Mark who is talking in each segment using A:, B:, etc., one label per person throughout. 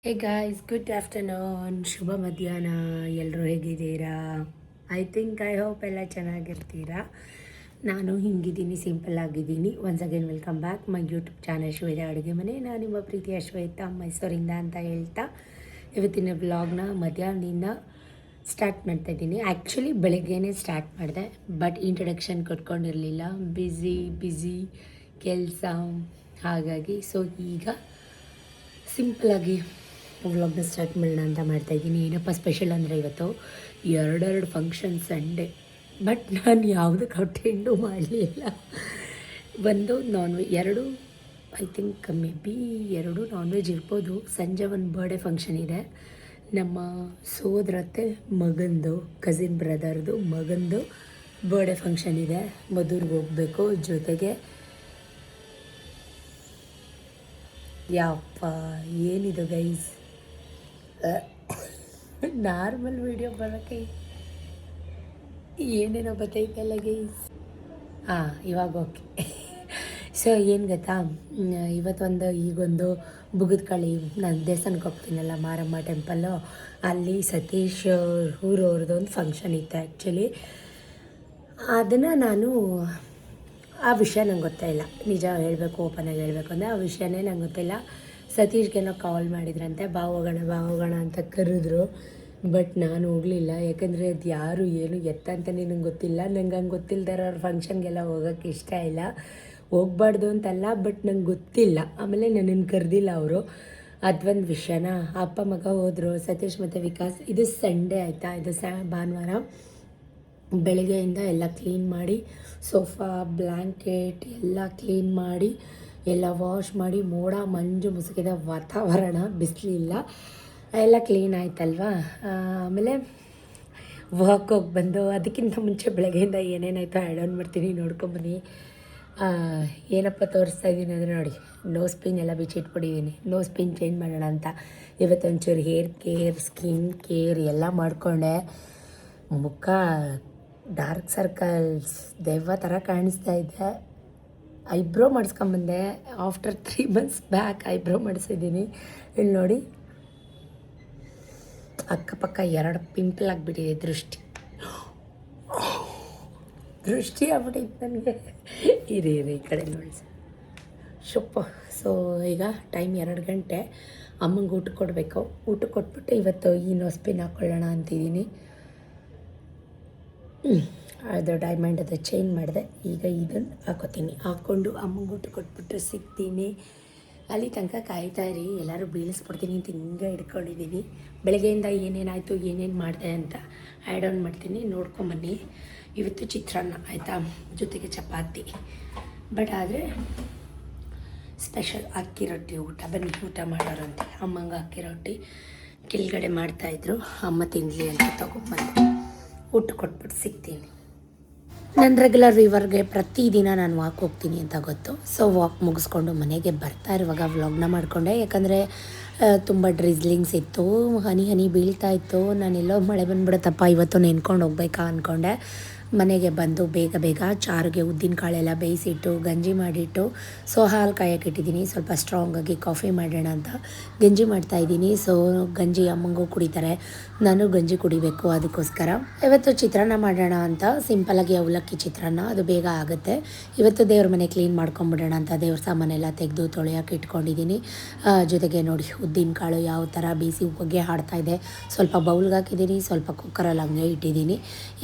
A: Hey guys, good afternoon, ಶುಭ ಮಧ್ಯಾಹ್ನ. ಎಲ್ಲರೂ ಹೇಗಿದ್ದೀರಾ? ಐ ಹೋಪ್ ಎಲ್ಲ ಚೆನ್ನಾಗಿರ್ತೀರಾ. ನಾನು ಹಿಂಗಿದ್ದೀನಿ, ಸಿಂಪಲ್ ಆಗಿದ್ದೀನಿ. Once again welcome back my YouTube channel Shweta ಅಡುಗೆ ಮನೆ. ನಾನು ನಿಮ್ಮ ಪ್ರೀತಿಯ ಶ್ವೇತಾ, ಮೈಸೂರಿಂದ ಅಂತ ಹೇಳ್ತಾ ಇವತ್ತಿನ ವ್ಲಾಗ್ನ ಮಧ್ಯಾಹ್ನದಿಂದ ಸ್ಟಾರ್ಟ್ ಮಾಡ್ತಾಯಿದ್ದೀನಿ. ಆ್ಯಕ್ಚುಲಿ ಬೆಳಗ್ಗೆನೇ ಸ್ಟಾರ್ಟ್ ಮಾಡಿದೆ, ಬಟ್ ಇಂಟ್ರಡಕ್ಷನ್ ಕೊಟ್ಕೊಂಡಿರಲಿಲ್ಲ. ಬ್ಯುಸಿ ಕೆಲಸ, ಹಾಗಾಗಿ ಸೊ ಈಗ ಸಿಂಪಲಾಗಿ ವ್ಲಾಗ್ನ ಸ್ಟಾರ್ಟ್ ಮಾಡೋಣ ಅಂತ ಮಾಡ್ತಾಯಿದ್ದೀನಿ. ಏನಪ್ಪ ಸ್ಪೆಷಲ್ ಅಂದರೆ ಇವತ್ತು ಎರಡೆರಡು ಫಂಕ್ಷನ್ ಸಂಡೇ, ಬಟ್ ನಾನು ಯಾವುದಕ್ಕೆ ಅಟೆಂಡು ಮಾಡಲಿಲ್ಲ. ಒಂದು ಎರಡು ಐ ಥಿಂಕ್ ಮೇ ಬಿ ಎರಡು ನಾನ್ ವೆಜ್ ಇರ್ಬೋದು. ಸಂಜೆ ಒಂದು ಬರ್ಡೇ ಫಂಕ್ಷನ್ ಇದೆ, ನಮ್ಮ ಸೋದರತ್ತೆ ಮಗಂದು, ಕಸಿನ್ ಬ್ರದರ್ದು ಮಗಂದು ಬರ್ಡೇ ಫಂಕ್ಷನ್ ಇದೆ. ಮದುವೆಗೆ ಹೋಗಬೇಕು. ಜೊತೆಗೆ ಯಪ್ಪ ಏನಿದು ಗೈಸ್, ನಾರ್ಮಲ್ ವೀಡಿಯೋ ಬರೋಕ್ಕೆ ಏನೇನೋ ಬರ್ತೈತಲ್ಲ ಗೈಸ್. ಇವಾಗ ಓಕೆ. ಸೊ ಏನು ಗೊತ್ತಾ, ಈಗೊಂದು ಬುಗದ್ಕಳಿ, ನಾನು ದೇವಸ್ಥಾನಕ್ಕೆ ಹೋಗ್ತೀನಲ್ಲ, ಮಾರಮ್ಮ ಟೆಂಪಲ್ಲು, ಅಲ್ಲಿ ಸತೀಶ್ ಊರವ್ರದ್ದೊಂದು ಫಂಕ್ಷನ್ ಇತ್ತು ಆ್ಯಕ್ಚುಲಿ. ಅದನ್ನು ನಾನು ಆ ವಿಷಯ ನಂಗೆ ಗೊತ್ತಾಯಿಲ್ಲ, ನಿಜ ಹೇಳಬೇಕು, ಓಪನಾಗಿ ಹೇಳಬೇಕು ಅಂದರೆ ಆ ವಿಷಯನೇ ನಂಗೆ ಗೊತ್ತಿಲ್ಲ. ಸತೀಶ್ಗೇನೋ ಕಾಲ್ ಮಾಡಿದ್ರಂತೆ, ಬಾ ಹೋಗೋಣ ಅಂತ ಕರೆದ್ರು. ಬಟ್ ನಾನು ಹೋಗಲಿಲ್ಲ, ಯಾಕಂದರೆ ಅದು ಯಾರು ಏನು ಎತ್ತ ಅಂತಲೇ ನಂಗೆ ಗೊತ್ತಿಲ್ಲ. ನಂಗೆ ಹಂಗೆ ಗೊತ್ತಿಲ್ಲದಾರ ಅವ್ರ ಫಂಕ್ಷನ್ಗೆಲ್ಲ ಹೋಗೋಕ್ಕೆ ಇಷ್ಟ ಇಲ್ಲ. ಹೋಗ್ಬಾರ್ದು ಅಂತಲ್ಲ, ಬಟ್ ನಂಗೆ ಗೊತ್ತಿಲ್ಲ. ಆಮೇಲೆ ನನ್ನನ್ನು ಕರೆದಿಲ್ಲ ಅವರು. ಅದೊಂದು ವಿಷಯನ. ಅಪ್ಪ ಮಗ ಹೋದರು, ಸತೀಶ್ ಮತ್ತು ವಿಕಾಸ್. ಇದು ಸಂಡೇ ಆಯಿತಾ, ಇದು ಭಾನುವಾರ. ಬೆಳಗ್ಗೆಯಿಂದ ಎಲ್ಲ ಕ್ಲೀನ್ ಮಾಡಿ, ಸೋಫಾ ಬ್ಲ್ಯಾಂಕೆಟ್ ಎಲ್ಲ ಕ್ಲೀನ್ ಮಾಡಿ, ಎಲ್ಲ ವಾಶ್ ಮಾಡಿ, ಮೋಡ ಮಂಜು ಮುಸುಕಿದ ವಾತಾವರಣ, ಬಿಸಿಲಿಲ್ಲ, ಎಲ್ಲ ಕ್ಲೀನ್ ಆಯ್ತಲ್ವಾ. ಆಮೇಲೆ ವಾಕ್ ಹೋಗಿ ಬಂದು, ಅದಕ್ಕಿಂತ ಮುಂಚೆ ಬೆಳಗ್ಗೆಯಿಂದ ಏನೇನಾಯಿತು ಆ್ಯಡ್ ಆನ್ ಮಾಡ್ತೀನಿ, ನೋಡ್ಕೊಂಬನ್ನಿ. ಏನಪ್ಪ ತೋರಿಸ್ತಾ ಇದ್ದೀನಿ ಅಂದರೆ ನೋಡಿ, ನೋಸ್ ಪಿನ್ ಎಲ್ಲ ಬಿಚ್ಚಿಟ್ಬಿಟ್ಟಿದ್ದೀನಿ. ನೋಸ್ ಪಿನ್ ಚೇಂಜ್ ಮಾಡೋಣ ಅಂತ ಇವತ್ತೊಂಚೂರು ಹೇರ್ ಕೇರ್, ಸ್ಕಿನ್ ಕೇರ್ ಎಲ್ಲ ಮಾಡಿಕೊಂಡೆ. ಮುಖ ಡಾರ್ಕ್ ಸರ್ಕಲ್ಸ್ ದೆವ್ವ ಥರ ಕಾಣಿಸ್ತಾ ಇದೆ. ಐಬ್ರೋ ಮಾಡಿಸ್ಕೊಂಬಂದೆ, ಆಫ್ಟರ್ 3 months ಬ್ಯಾಕ್ ಐಬ್ರೋ ಮಾಡಿಸಿದ್ದೀನಿ. ಇಲ್ಲಿ ನೋಡಿ, ಅಕ್ಕಪಕ್ಕ 2 ಪಿಂಪಲ್ ಆಗಿಬಿಟ್ಟಿದೆ. ದೃಷ್ಟಿ ಆಗ್ಬಿಟ್ಟಿತ್ತು ನನಗೆ. ಇರಿ ಈ ಕಡೆ ನೋಡಿ ಶುಪ್ಪ. ಸೊ ಈಗ ಟೈಮ್ 2 ಗಂಟೆ. ಅಮ್ಮಂಗೆ ಊಟ ಕೊಡಬೇಕು. ಊಟ ಕೊಟ್ಬಿಟ್ಟು ಇವತ್ತು ಈ ನೋಸ್ಪಿನ್ ಹಾಕ್ಕೊಳ್ಳೋಣ ಅಂತಿದ್ದೀನಿ. ಅದು ಡೈಮಂಡ್ ಅದು ಚೇಂಜ್ ಮಾಡಿದೆ. ಈಗ ಇದನ್ನು ಹಾಕ್ಕೊಂಡು ಅಮ್ಮಂಗೆ ಊಟ ಕೊಟ್ಬಿಟ್ಟು ಸಿಗ್ತೀನಿ. ಅಲ್ಲಿ ತನಕ ಕಾಯ್ತಾಯಿರಿ. ಎಲ್ಲರೂ ಬೀಳಿಸ್ಬಿಡ್ತೀನಿ ಅಂತ ಹಿಂಗೆ ಹಿಡ್ಕೊಂಡಿದ್ದೀನಿ. ಬೆಳಗ್ಗೆಯಿಂದ ಏನೇನಾಯಿತು, ಏನೇನು ಮಾಡಿದೆ ಅಂತ ಆ್ಯಡ್ ಆನ್ ಮಾಡ್ತೀನಿ, ನೋಡ್ಕೊಂಬನ್ನಿ. ಇವತ್ತು ಚಿತ್ರಾನ್ನ ಆಯಿತಾ, ಜೊತೆಗೆ ಚಪಾತಿ. ಬಟ್ ಆದರೆ ಸ್ಪೆಷಲ್ ಅಕ್ಕಿ ರೊಟ್ಟಿ ಊಟ. ಬನ್ನಿ ಊಟ ಮಾಡೋರಂತೆ. ಅಮ್ಮಂಗೆ ಅಕ್ಕಿ ರೊಟ್ಟಿ ಕೆಳಗಡೆ ಮಾಡ್ತಾಯಿದ್ರು, ಅಮ್ಮ ತಿನ್ನಲಿ ಅಂತ ತೊಗೊಂಬಂದು ಊಟ ಕೊಟ್ಬಿಟ್ಟು ಸಿಗ್ತೀನಿ. ನಾನು ರೆಗ್ಯುಲರ್ ಇವರ್ಗೆ ಪ್ರತಿದಿನ ನಾನು ವಾಕ್ ಹೋಗ್ತೀನಿ ಅಂತ ಗೊತ್ತು. ಸೊ ವಾಕ್ ಮುಗಿಸ್ಕೊಂಡು ಮನೆಗೆ ಬರ್ತಾ ಇರುವಾಗ ವ್ಲಾಗ್ನ ಮಾಡಿಕೊಂಡೆ. ಯಾಕಂದರೆ ತುಂಬ ಡ್ರಿಸ್ಲಿಂಗ್ಸ್ ಇತ್ತು, ಹನಿ ಬೀಳ್ತಾ ಇತ್ತು. ನಾನೆಲ್ಲೋ ಮಳೆ ಬಂದುಬಿಡುತ್ತಪ್ಪ ಇವತ್ತು ನೆನ್ಕೊಂಡು ಹೋಗ್ಬೇಕಾ ಅಂದ್ಕೊಂಡೆ. ಮನೆಗೆ ಬಂದು ಬೇಗ ಚಾರಿಗೆ ಉದ್ದಿನ ಕಾಳೆಲ್ಲ ಬೇಯಿಸಿಟ್ಟು ಗಂಜಿ ಮಾಡಿಟ್ಟು, ಸೊ ಹಾಲು ಕಾಯಕ್ಕೆ ಇಟ್ಟಿದ್ದೀನಿ. ಸ್ವಲ್ಪ ಸ್ಟ್ರಾಂಗಾಗಿ ಕಾಫಿ ಮಾಡೋಣ ಅಂತ ಗಂಜಿ ಮಾಡ್ತಾಯಿದ್ದೀನಿ. ಸೊ ಗಂಜಿ ಅಮ್ಮಂಗೂ ಕುಡಿತಾರೆ, ನಾನು ಗಂಜಿ ಕುಡಿಬೇಕು. ಅದಕ್ಕೋಸ್ಕರ ಇವತ್ತು ಚಿತ್ರಾನ್ನ ಮಾಡೋಣ ಅಂತ ಸಿಂಪಲಾಗಿ ಅವಲಕ್ಕಿ ಚಿತ್ರಾನ್ನ, ಅದು ಬೇಗ ಆಗುತ್ತೆ. ಇವತ್ತು ದೇವ್ರ ಮನೆ ಕ್ಲೀನ್ ಮಾಡ್ಕೊಂಬಿಡೋಣ ಅಂತ ದೇವ್ರ ಸಾಮಾನೆಲ್ಲ ತೆಗೆದು ತೊಳೆಯೋಕೆ ಇಟ್ಕೊಂಡಿದ್ದೀನಿ. ಜೊತೆಗೆ ನೋಡಿ ಉದ್ದಿನ ಕಾಳು ಯಾವ ಥರ ಬೇಯಿಸಿ ಹೊಗೆ ಹಾಡ್ತಾಯಿದೆ. ಸ್ವಲ್ಪ ಬೌಲ್ಗೆ ಹಾಕಿದ್ದೀನಿ, ಸ್ವಲ್ಪ ಕುಕ್ಕರಲ್ಲಿ ಹಂಗೆ ಇಟ್ಟಿದ್ದೀನಿ.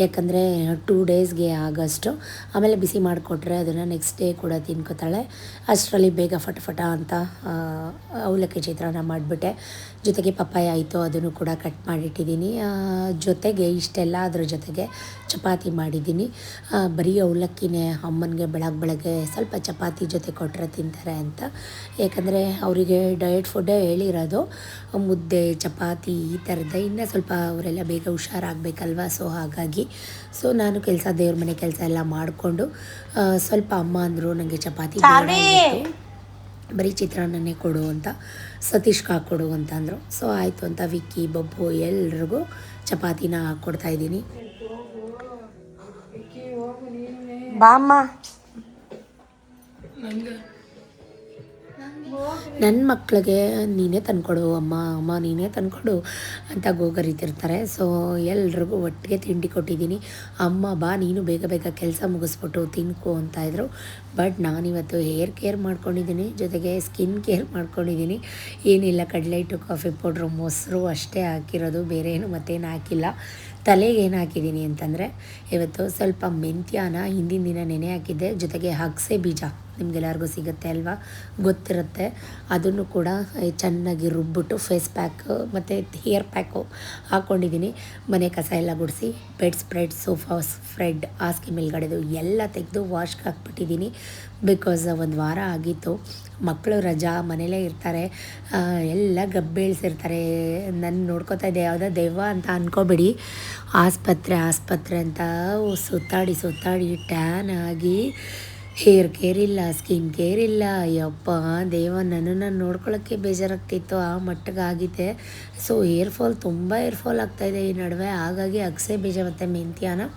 A: ಯಾಕಂದರೆ 2 ಡೇಸ್ಗೆ ಆಗಷ್ಟು. ಆಮೇಲೆ ಬಿಸಿ ಮಾಡಿಕೊಟ್ರೆ ಅದನ್ನು ನೆಕ್ಸ್ಟ್ ಡೇ ಕೂಡ ತಿನ್ಕೋತಾಳೆ. ಅಷ್ಟರಲ್ಲಿ ಬೇಗ ಫಟ ಅಂತ ಅವಲಕ್ಕಿ ಚಿತ್ರಾನ್ನ ಮಾಡಿಬಿಟ್ಟೆ. ಜೊತೆಗೆ ಪಪ್ಪಾಯ ಆಯಿತು, ಅದನ್ನು ಕೂಡ ಕಟ್ ಮಾಡಿಟ್ಟಿದ್ದೀನಿ. ಜೊತೆಗೆ ಇಷ್ಟೆಲ್ಲ ಅದ್ರ ಜೊತೆಗೆ ಚಪಾತಿ ಮಾಡಿದ್ದೀನಿ. ಬರೀ ಅವಲಕ್ಕಿನೇ ಅಮ್ಮನಿಗೆ ಬೆಳಗ್ಗೆ ಸ್ವಲ್ಪ ಚಪಾತಿ ಜೊತೆ ಕೊಟ್ಟರೆ ತಿಂತಾರೆ ಅಂತ. ಯಾಕಂದರೆ ಅವರಿಗೆ ಡಯಟ್ ಫುಡ್ಡೇ ಹೇಳಿರೋದು, ಮುದ್ದೆ ಚಪಾತಿ ಈ ಥರದ್ದೇ. ಇನ್ನೂ ಸ್ವಲ್ಪ ಅವರೆಲ್ಲ ಬೇಗ ಹುಷಾರಾಗಬೇಕಲ್ವ. ಸೊ ಹಾಗಾಗಿ ನಾನು ದೇವ್ರ ಮನೆ ಕೆಲಸ ಎಲ್ಲ ಮಾಡಿಕೊಂಡು ಸ್ವಲ್ಪ ಅಮ್ಮ ಅಂದರು ನನಗೆ ಚಪಾತಿ ಬರೀ ಚಿತ್ರಾನ್ನನೇ ಕೊಡು ಅಂತ, ಸತೀಶ್ಗೆ ಹಾಕ್ಕೊಡು ಅಂತ ಅಂದರು. ಸೊ ಆಯಿತು ಅಂತ ವಿಕ್ಕಿ ಬಬ್ಬು ಎಲ್ರಿಗೂ ಚಪಾತಿನ ಹಾಕ್ಕೊಡ್ತಾಯಿದ್ದೀನಿ. ಬಾಮ್ಮ ನನ್ನ ಮಕ್ಕಳಿಗೆ ನೀನೇ ತಂದ್ಕೊಡು ಅಮ್ಮ ಅಮ್ಮ ನೀನೇ ತಂದ್ಕೊಡು ಅಂತ ಗೋಗರಿತಿರ್ತಾರೆ. ಸೊ ಎಲ್ರಿಗೂ ಒಟ್ಟಿಗೆ ತಿಂಡಿ ಕೊಟ್ಟಿದ್ದೀನಿ. ಅಮ್ಮ ಬಾ ನೀನು ಬೇಗ ಬೇಗ ಕೆಲಸ ಮುಗಿಸ್ಬಿಟ್ಟು ತಿನ್ಕೋ ಅಂತ ಇದ್ರು. ಬಟ್ ನಾನಿವತ್ತು ಹೇರ್ ಕೇರ್ ಮಾಡ್ಕೊಂಡಿದ್ದೀನಿ, ಜೊತೆಗೆ ಸ್ಕಿನ್ ಕೇರ್ ಮಾಡ್ಕೊಂಡಿದ್ದೀನಿ. ಏನಿಲ್ಲ, ಕಡಲೆ ಹಿಟ್ಟು, ಕಾಫಿ ಪೌಡ್ರು, ಮೊಸರು ಅಷ್ಟೇ ಹಾಕಿರೋದು, ಬೇರೆ ಏನು ಮತ್ತೇನು ಹಾಕಿಲ್ಲ. ತಲೆಗೆ ಏನು ಹಾಕಿದ್ದೀನಿ ಅಂತಂದರೆ ಇವತ್ತು ಸ್ವಲ್ಪ ಮೆಂತ್ಯನ ಹಿಂದಿನ ದಿನ ನೆನೆ ಹಾಕಿದ್ದೆ, ಜೊತೆಗೆ ಅಗಸೆ ಬೀಜ ನಿಮಗೆಲ್ಲರಿಗೂ ಸಿಗುತ್ತೆ ಅಲ್ವಾ, ಗೊತ್ತಿರುತ್ತೆ. ಅದನ್ನು ಕೂಡ ಚೆನ್ನಾಗಿ ರುಬ್ಬಿಟ್ಟು ಫೇಸ್ ಪ್ಯಾಕು ಮತ್ತು ಹೇರ್ ಪ್ಯಾಕು ಹಾಕ್ಕೊಂಡಿದ್ದೀನಿ. ಮನೆ ಕಸ ಎಲ್ಲ ಗುಡಿಸಿ ಬೆಡ್ ಸ್ಪ್ರೆಡ್, ಸೋಫಾ ಸ್ಪ್ರೆಡ್, ಹಾಸಿಗೆ ಮೇಲ್ಗಡೆದು ಎಲ್ಲ ತೆಗೆದು ವಾಶ್ಗೆ ಹಾಕ್ಬಿಟ್ಟಿದ್ದೀನಿ. ಬಿಕಾಸ್ ಒಂದು ವಾರ ಆಗಿತ್ತು, ಮಕ್ಕಳು ರಜಾ, ಮನೇಲೇ ಇರ್ತಾರೆ, ಎಲ್ಲ ಗಬ್ಬೆಳ್ಸಿರ್ತಾರೆ. ನನ್ನ ನೋಡ್ಕೋತಾ ಇದ್ದೆ, ಯಾವುದೋ ದೆವ್ವ ಅಂತ ಅಂದ್ಕೋಬೇಡಿ. ಆಸ್ಪತ್ರೆ ಅಂತ ಸುತ್ತಾಡಿ ಟ್ಯಾನ್ ಆಗಿ ಹೇರ್ ಕೇರ್ ಇಲ್ಲ, ಸ್ಕಿನ್ ಕೇರ್ ಇಲ್ಲ. ಯಪ್ಪ ದೇವ, ನನ್ನನ್ನು ನೋಡ್ಕೊಳ್ಳೋಕ್ಕೆ ಬೇಜಾರಾಗ್ತಿತ್ತು, ಆ ಮಟ್ಟಿಗೆ ಆಗಿದೆ. ಸೊ ತುಂಬ ಏರ್ ಫಾಲ್ ಆಗ್ತಾಯಿದೆ ಈ ನಡುವೆ. ಹಾಗಾಗಿ ಅಗಸೆ ಬೀಜ ಮತ್ತು ಮೆಂತ್ಯನ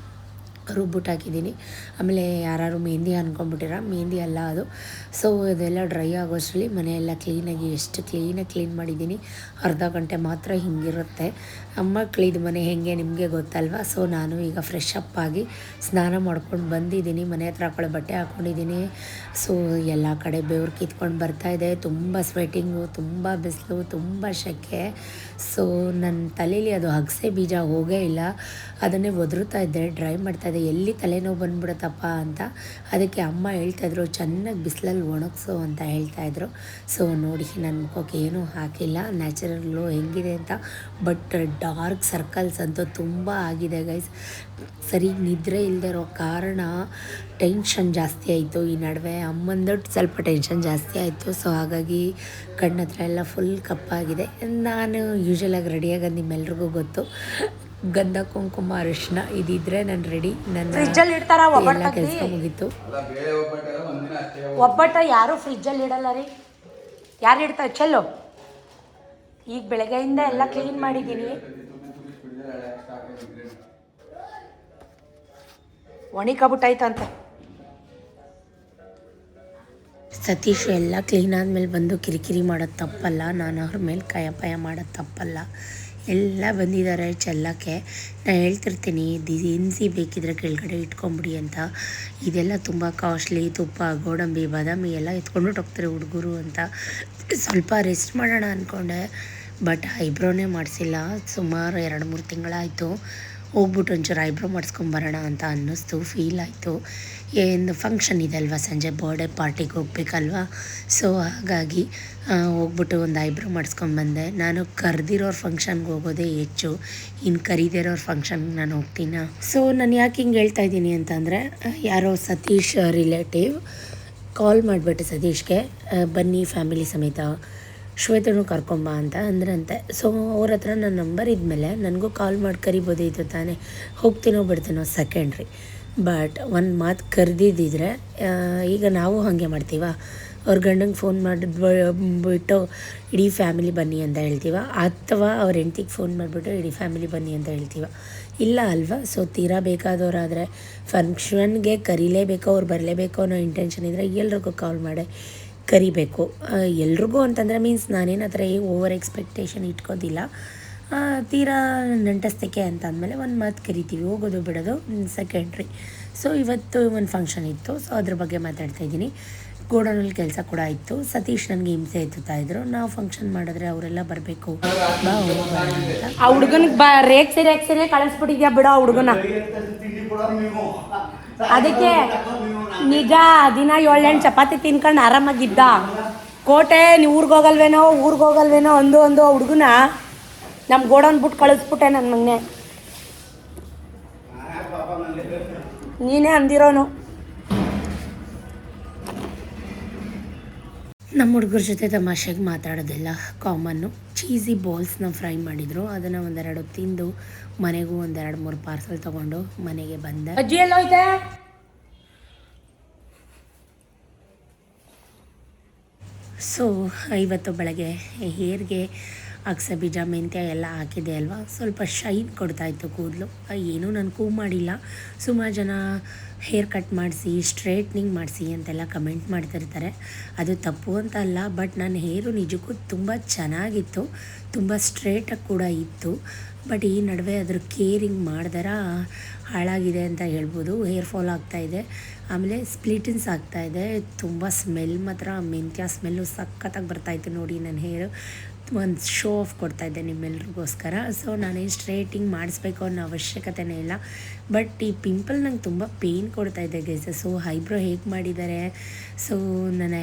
A: ರುಬ್ಬಿಟ್ಟು ಹಾಕಿದ್ದೀನಿ. ಆಮೇಲೆ ಯಾರು ಮೆಹಂದಿ ಅಂದ್ಕೊಂಡ್ಬಿಟ್ಟಿರ, ಮೆಹಂದಿ ಅಲ್ಲ ಅದು. ಸೊ ಇದೆಲ್ಲ ಡ್ರೈ ಆಗೋಷ್ಟರಲ್ಲಿ ಮನೆಯೆಲ್ಲ ಕ್ಲೀನಾಗಿ, ಎಷ್ಟು ಕ್ಲೀನಾಗಿ ಕ್ಲೀನ್ ಮಾಡಿದ್ದೀನಿ. ಅರ್ಧ ಗಂಟೆ ಮಾತ್ರ ಹಿಂಗಿರುತ್ತೆ. ಮಕ್ಕಳಿದು ಮನೆ ಹೇಗೆ ನಿಮಗೆ ಗೊತ್ತಲ್ವ. ಸೊ ನಾನು ಈಗ ಫ್ರೆಶ್ ಅಪ್ ಆಗಿ ಸ್ನಾನ ಮಾಡ್ಕೊಂಡು ಬಂದಿದ್ದೀನಿ. ಮನೆ ಹತ್ರ ಹಾಕೊಳ್ಳೋ ಬಟ್ಟೆ ಹಾಕ್ಕೊಂಡಿದ್ದೀನಿ. ಸೊ ಎಲ್ಲ ಕಡೆ ಬೆವ್ರು ಕಿತ್ಕೊಂಡು ಬರ್ತಾಯಿದೆ, ತುಂಬ ಸ್ವೆಟ್ಟಿಂಗು, ತುಂಬ ಬಿಸಿಲು, ತುಂಬ ಸೆಕೆ. ಸೊ ನನ್ನ ತಲೆಯಲ್ಲಿ ಅದು ಅಗಸೆ ಬೀಜ ಹೋಗೇ ಇಲ್ಲ, ಅದನ್ನೇ ಒದರುತ್ತಾ ಇದ್ದೆ, ಡ್ರೈ ಮಾಡ್ತಾಯಿದ್ದೆ. ಎಲ್ಲಿ ತಲೆನೋವು ಬಂದ್ಬಿಡುತ್ತಪ್ಪ ಅಂತ. ಅದಕ್ಕೆ ಅಮ್ಮ ಹೇಳ್ತಾಯಿದ್ರು ಚೆನ್ನಾಗಿ ಬಿಸಿಲಲ್ಲಿ ಒಣಗಿಸು ಅಂತ ಹೇಳ್ತಾಯಿದ್ರು. ಸೊ ನೋಡಿ, ನನ್ನ ಮುಖಕ್ಕೆ ಏನೂ ಹಾಕಿಲ್ಲ, ನ್ಯಾಚುರಲ್ಲು ಹೆಂಗಿದೆ ಅಂತ. ಬಟ್ ಡಾರ್ಕ್ ಸರ್ಕಲ್ಸ್ ಅಂತೂ ತುಂಬ ಆಗಿದೆ ಗೈಸ್. ಸರಿ ನಿದ್ರೆ ಇಲ್ಲದೆ ಇರೋ ಕಾರಣ ಟೆನ್ಷನ್ ಜಾಸ್ತಿ ಆಯಿತು ಈ ನಡುವೆ. ಅಮ್ಮಂದು ಸ್ವಲ್ಪ ಟೆನ್ಷನ್ ಜಾಸ್ತಿ ಆಯಿತು. ಸೊ ಹಾಗಾಗಿ ಕಣ್ಣತ್ರ ಎಲ್ಲ ಫುಲ್ ಕಪ್ಪಾಗಿದೆ. ನಾನು ಯೂಶ್ವಲಾಗಿ ರೆಡಿಯಾಗೋದು ನಿಮ್ಮೆಲ್ರಿಗೂ ಗೊತ್ತು, ಗಂಧ, ಕುಂಕುಮ, ಅರಿಶಿನ ಇದಿದ್ರೆ ನಾನು ರೆಡಿ. ನನ್ನ ಫ್ರಿಜ್ಜಲ್ಲಿ ಇಡ್ತಾರ ಎಲ್ಲ ಕೆಲಸ ಮುಗೀತು. ಒಬ್ಬಟ್ಟ ಯಾರು ಫ್ರಿಜ್ಜಲ್ಲಿ ಇಡಲ್ಲ ರೀ, ಯಾರು ಇಡ್ತಾರೆ ಚೆಲ್ಲು. ಈಗ ಬೆಳಗ್ಗೆಯಿಂದ ಎಲ್ಲ ಕ್ಲೀನ್ ಮಾಡಿದ್ದೀನಿ, ಒಣಿಕಬಿಟ್ಟಾಯ್ತಂತೆ. ಸತೀಶ್ ಎಲ್ಲ ಕ್ಲೀನ್ ಆದಮೇಲೆ ಬಂದು ಕಿರಿಕಿರಿ ಮಾಡೋದು ತಪ್ಪಲ್ಲ, ನಾನು ಅವ್ರ ಮೇಲೆ ಕಾಯಪಾಯ ಮಾಡೋದು ತಪ್ಪಲ್ಲ. ಎಲ್ಲ ಬಂದಿದ್ದಾರೆ ಚೆಲ್ಲಕ್ಕೆ. ನಾನು ಹೇಳ್ತಿರ್ತೀನಿ ದಿನಸಿ ಬೇಕಿದ್ರೆ ಕೆಳಗಡೆ ಇಟ್ಕೊಂಬಿಡಿ ಅಂತ. ಇದೆಲ್ಲ ತುಂಬ ಕಾಸ್ಟ್ಲಿ, ತುಪ್ಪ, ಗೋಡಂಬಿ, ಬಾದಾಮಿ ಎಲ್ಲ ಎತ್ಕೊಂಡ್ಬಿಟ್ಟು ಹೋಗ್ತಾರೆ ಹುಡುಗರು ಅಂತ. ಸ್ವಲ್ಪ ರೆಸ್ಟ್ ಮಾಡೋಣ ಅಂದ್ಕೊಂಡೆ, ಬಟ್ ಐಬ್ರೋನೇ ಮಾಡಿಸಿಲ್ಲ. ಸುಮಾರು 2-3 ತಿಂಗಳಾಯಿತು. ಹೋಗ್ಬಿಟ್ಟು ಒಂಚೂರು ಐಬ್ರೋ ಮಾಡಿಸ್ಕೊಂಬರೋಣ ಅಂತ ಅನ್ನಿಸ್ತು, ಫೀಲ್ ಆಯಿತು. ಏನು ಫಂಕ್ಷನ್ ಇದೆ ಅಲ್ವಾ, ಸಂಜೆ ಬರ್ಡೇ ಪಾರ್ಟಿಗೆ ಹೋಗ್ಬೇಕಲ್ವ. ಸೊ ಹಾಗಾಗಿ ಹೋಗ್ಬಿಟ್ಟು ಒಂದು ಐಬ್ರೋ ಮಾಡಿಸ್ಕೊಂಬಂದೆ. ನಾನು ಕರೆದಿರೋರ ಫಂಕ್ಷನ್ಗೆ ಹೋಗೋದೇ ಹೆಚ್ಚು, ಇನ್ನು ಕರೀದಿರೋರ ಫಂಕ್ಷನ್ಗೆ ನಾನು ಹೋಗ್ತೀನ. ಸೊ ನಾನು ಯಾಕೆ ಹಿಂಗೆ ಹೇಳ್ತಾ ಇದ್ದೀನಿ ಅಂತಂದರೆ, ಯಾರೋ ಸತೀಶ್ ರಿಲೇಟಿವ್ ಕಾಲ್ ಮಾಡಿಬಿಟ್ಟು ಸತೀಶ್ಗೆ ಬನ್ನಿ ಫ್ಯಾಮಿಲಿ ಸಮೇತ ಶ್ವೇತನೂ ಕರ್ಕೊಂಬ ಅಂತ ಅಂದ್ರಂತೆ. ಸೊ ಅವ್ರ ಹತ್ರ ನನ್ನ ನಂಬರ್ ಇದ್ಮೇಲೆ ನನಗೂ ಕಾಲ್ ಮಾಡಿ ಕರಿಬೋದಿತ್ತು ತಾನೇ, ಹೋಗ್ತೀನೋ ಬಿಡ್ತೀನೋ ಸೆಕೆಂಡ್ರಿ. ಬಟ್ ಒಂದು ಮಾತು ಕರೆದಿದ್ದಿದ್ರೆ, ಈಗ ನಾವು ಹಾಗೆ ಮಾಡ್ತೀವ, ಅವ್ರ ಗಂಡಂಗೆ ಫೋನ್ ಮಾಡಿಬಿಟ್ಟು ಇಡೀ ಫ್ಯಾಮಿಲಿ ಬನ್ನಿ ಅಂತ ಹೇಳ್ತೀವ, ಅಥವಾ ಅವ್ರ ಹೆಂಡ್ತಿಗೆ ಫೋನ್ ಮಾಡಿಬಿಟ್ಟು ಇಡೀ ಫ್ಯಾಮಿಲಿ ಬನ್ನಿ ಅಂತ ಹೇಳ್ತೀವ, ಇಲ್ಲ ಅಲ್ವಾ. ಸೊ ತೀರಾ ಬೇಕಾದವರಾದರೆ ಫಂಕ್ಷನ್ಗೆ ಕರೀಲೇಬೇಕು, ಅವ್ರು ಬರಲೇಬೇಕು ಅನ್ನೋ ಇಂಟೆನ್ಷನ್ ಇದ್ದರೆ ಎಲ್ರಿಗೂ ಕಾಲ್ ಮಾಡಿ ಕರಿಬೇಕು. ಎಲ್ರಿಗೂ ಅಂತಂದರೆ ಮೀನ್ಸ್ ನಾನೇನು ಆ ಥರ ಓವರ್ ಎಕ್ಸ್ಪೆಕ್ಟೇಷನ್ ಇಟ್ಕೋದಿಲ್ಲ. ತೀರಾ ನಂಟಸ್ತಕ್ಕೆ ಅಂತ ಅಂದಮೇಲೆ ಒಂದು ಮಾತು ಕರಿತೀವಿ, ಹೋಗೋದು ಬಿಡೋದು ಸೆಕೆಂಡ್ರಿ. ಸೊ ಇವತ್ತು ಒಂದು ಫಂಕ್ಷನ್ ಇತ್ತು, ಸೊ ಅದ್ರ ಬಗ್ಗೆ ಮಾತಾಡ್ತಾಯಿದ್ದೀನಿ. ಗೋಡೌನಲ್ಲಿ ಕೆಲಸ ಕೂಡ ಇತ್ತು. ಸತೀಶ್ ನನಗೆ ಹಿಂಸೆ ಎತ್ತುತ್ತಾ ನಾವು ಫಂಕ್ಷನ್ ಮಾಡಿದ್ರೆ ಅವರೆಲ್ಲ ಬರಬೇಕು, ಬಾ ಅಂತ. ಆ ಹುಡುಗನಿಗೆ ರೇಕ್ಸೆ ಕಳಿಸ್ಬಿಟ್ಟಿದ್ಯಾ ಬಿಡೋ ಆ ಹುಡುಗನ. ಅದಕ್ಕೆ ನಿಜ ದಿನ 7-8 ಚಪಾತಿ ತಿನ್ಕೊಂಡು ಆರಾಮಾಗಿದ್ದ. ಕೋಟೆ ನೀವು ಊರಿಗೆ ಹೋಗಲ್ವೇನೋ ಒಂದು ಹುಡುಗನ ನಮ್ಮ ಗೋಡೌನ್ ಬಿಟ್ಟು ಕಳಿಸ್ಬಿಟ್ಟೆ ನನ್ನ ಮಗನೆ. ನೀನೇ ಅಂದಿರೋನು. ನಮ್ಮ ಹುಡುಗರ ಜೊತೆ ತಮಾಷೆಗೆ ಮಾತಾಡೋದಿಲ್ಲ, ಕಾಮನ್ನು. ಚೀಸಿ ಬಾಲ್ಸ್ನ ಫ್ರೈ ಮಾಡಿದರು, ಅದನ್ನು 1-2 ತಿಂದು ಮನೆಗೂ 1-2-3 ಪಾರ್ಸಲ್ ತೊಗೊಂಡು ಮನೆಗೆ ಬಂದೆ. ಅಜ್ಜಿ ಎಲ್ಲೋಯ್ತೆ? ಸೊ ಇವತ್ತು ಬೆಳಗ್ಗೆ ಹೇರ್ಗೆ ಅಗಸೆ ಬೀಜ ಮೆಂತ್ಯ ಎಲ್ಲ ಹಾಕಿದೆ ಅಲ್ವಾ, ಸ್ವಲ್ಪ ಶೈನ್ ಕೊಡ್ತಾಯಿತ್ತು ಕೂದಲು. ಏನೂ ನಾನು ಕೂವ್ ಮಾಡಿಲ್ಲ. ಸುಮಾರು ಜನ ಹೇರ್ ಕಟ್ ಮಾಡಿಸಿ ಸ್ಟ್ರೇಟ್ನಿಂಗ್ ಮಾಡಿಸಿ ಅಂತೆಲ್ಲ ಕಮೆಂಟ್ ಮಾಡ್ತಿರ್ತಾರೆ. ಅದು ತಪ್ಪು ಅಂತ ಅಲ್ಲ, ಬಟ್ ನನ್ನ ಹೇರು ನಿಜಕ್ಕೂ ತುಂಬ ಚೆನ್ನಾಗಿತ್ತು, ತುಂಬ ಸ್ಟ್ರೇಟಾಗಿ ಕೂಡ ಇತ್ತು. ಬಟ್ ಈ ನಡುವೆ ಅದ್ರ ಕೇರಿಂಗ್ ಮಾಡ್ದಾರ ಹಾಳಾಗಿದೆ ಅಂತ ಹೇಳ್ಬೋದು. ಹೇರ್ ಫಾಲ್ ಆಗ್ತಾಯಿದೆ, ಆಮೇಲೆ ಸ್ಪ್ಲಿಟನ್ಸ್ ಆಗ್ತಾಯಿದೆ. ತುಂಬ ಸ್ಮೆಲ್ ಮಾತ್ರ ಮೆಂತ್ಯ ಸ್ಮೆಲ್ಲು ಸಖತ್ತಾಗಿ ಬರ್ತಾಯಿತ್ತು ನೋಡಿ. ನನ್ನ ಹೇರು ಒಂದು ಶೋ ಆಫ್ ಕೊಡ್ತಾಯಿದ್ದೆ ನಿಮ್ಮೆಲ್ರಿಗೋಸ್ಕರ. ಸೊ ನಾನೇನು ಸ್ಟ್ರೇಟಿಂಗ್ ಮಾಡಿಸ್ಬೇಕು ಅನ್ನೋ ಅವಶ್ಯಕತೆನೇ ಇಲ್ಲ. ಬಟ್ ಈ ಪಿಂಪಲ್ ನಂಗೆ ತುಂಬ ಪೇಯ್ನ್ ಕೊಡ್ತಾಯಿದೆ ಗೈಸ್. ಸೊ ಐಬ್ರೋ ಹೇಗೆ ಮಾಡಿದ್ದಾರೆ, ಸೊ ನನ್ನ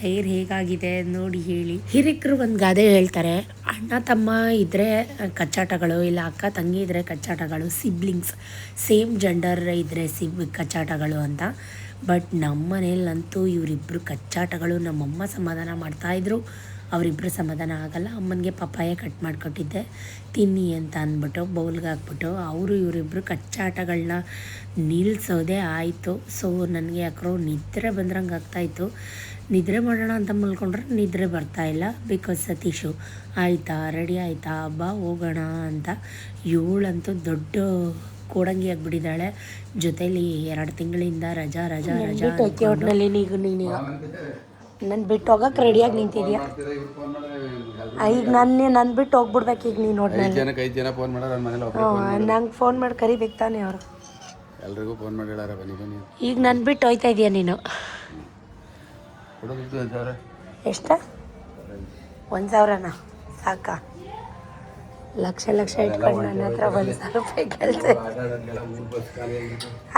A: ಹೇರ್ ಹೇಗಾಗಿದೆ ನೋಡಿ ಹೇಳಿ. ಹಿರಿಕರು ಒಂದು ಗಾದೆ ಹೇಳ್ತಾರೆ, ಅಣ್ಣ ತಮ್ಮ ಇದ್ದರೆ ಕಚ್ಚಾಟಗಳು, ಇಲ್ಲ ಅಕ್ಕ ತಂಗಿ ಇದ್ದರೆ ಕಚ್ಚಾಟಗಳು, ಸಿಬ್ಲಿಂಗ್ಸ್ ಸೇಮ್ ಜೆಂಡರ್ ಇದ್ದರೆ ಕಚ್ಚಾಟಗಳು ಅಂತ. ಬಟ್ ನಮ್ಮ ಮನೇಲಂತೂ ಇವರಿಬ್ಬರು ಕಚ್ಚಾಟಗಳು. ನಮ್ಮಮ್ಮ ಸಮಾಧಾನ ಮಾಡ್ತಾಯಿದ್ರು, ಅವರಿಬ್ಬರು ಸಮಾಧಾನ ಆಗಲ್ಲ. ಅಮ್ಮನಿಗೆ ಪಪ್ಪಾಯ ಕಟ್ ಮಾಡಿಕೊಟ್ಟಿದ್ದೆ ತಿನ್ನಿ ಅಂತ ಅಂದ್ಬಿಟ್ಟು ಬೌಲ್ಗೆ ಹಾಕ್ಬಿಟ್ಟು ಅವರು ಇವರಿಬ್ಬರು ಕಚ್ಚಾಟಗಳನ್ನ ನಿಲ್ಲಿಸೋದೇ ಆಯಿತು. ಸೊ ನನಗೆ ಯಾಕೋ ನಿದ್ರೆ ಬಂದ್ರಂಗೆ ಆಗ್ತಾಯಿತ್ತು. ನಿದ್ರೆ ಮಾಡೋಣ ಅಂತ ಮಲ್ಕೊಂಡ್ರೆ ನಿದ್ರೆ ಬರ್ತಾಯಿಲ್ಲ. ಬಿಕಾಸ್ ಸತೀಶು ಆಯಿತಾ ರೆಡಿ ಆಯಿತಾ ಬಾ ಹೋಗೋಣ ಅಂತ. ಇವಳಂತೂ ದೊಡ್ಡ ಕೋಡಂಗಿ ಆಗಿಬಿಟ್ಟಿದ್ದಾಳೆ. ಜೊತೇಲಿ 2 ತಿಂಗಳಿಂದ ರಜಾ ರಜಾ ರಜಾ ಒಟ್ಟಿನಲ್ಲಿ ನೀನು ನನ್ನ ಬಿಟ್ಟು ಹೋಗಕ್ಕೆ ರೆಡಿಯಾಗಿ ನಿಂತಿದ್ಯಾ. ಈಗ ನನ್ನ ಬಿಟ್ಟು ಹೋಗ್ಬಿಡ್ಬೇಕು ಈಗ ನೀನು ನೋಡಿ.
B: 5 ಜನ ಫೋನ್ ಮಾಡಾರ ಮನೇಲಿ.
A: ನಂಗೆ ಫೋನ್ ಮಾಡಿ ಕರಿಬೇಕು ತಾನೆ ಅವರು.
B: ಎಲ್ರಿಗೂ ಫೋನ್ ಮಾಡಿ ಹೇಳಾರ ಬನ್ನಿ ಬನ್ನಿ.
A: ಈಗ ನನ್ನ ಬಿಟ್ಟು ಹೋಯ್ತಾ ಇದೀಯ ನೀನು. ಎಷ್ಟ 1,000ನ ಸಾಕಾ? ಲಕ್ಷ ಇಟ್ಕೊಂಡು ನನ್ನ ಹತ್ರ 1,000 ರೂಪಾಯಿ ಕೇಳ್ತೆ.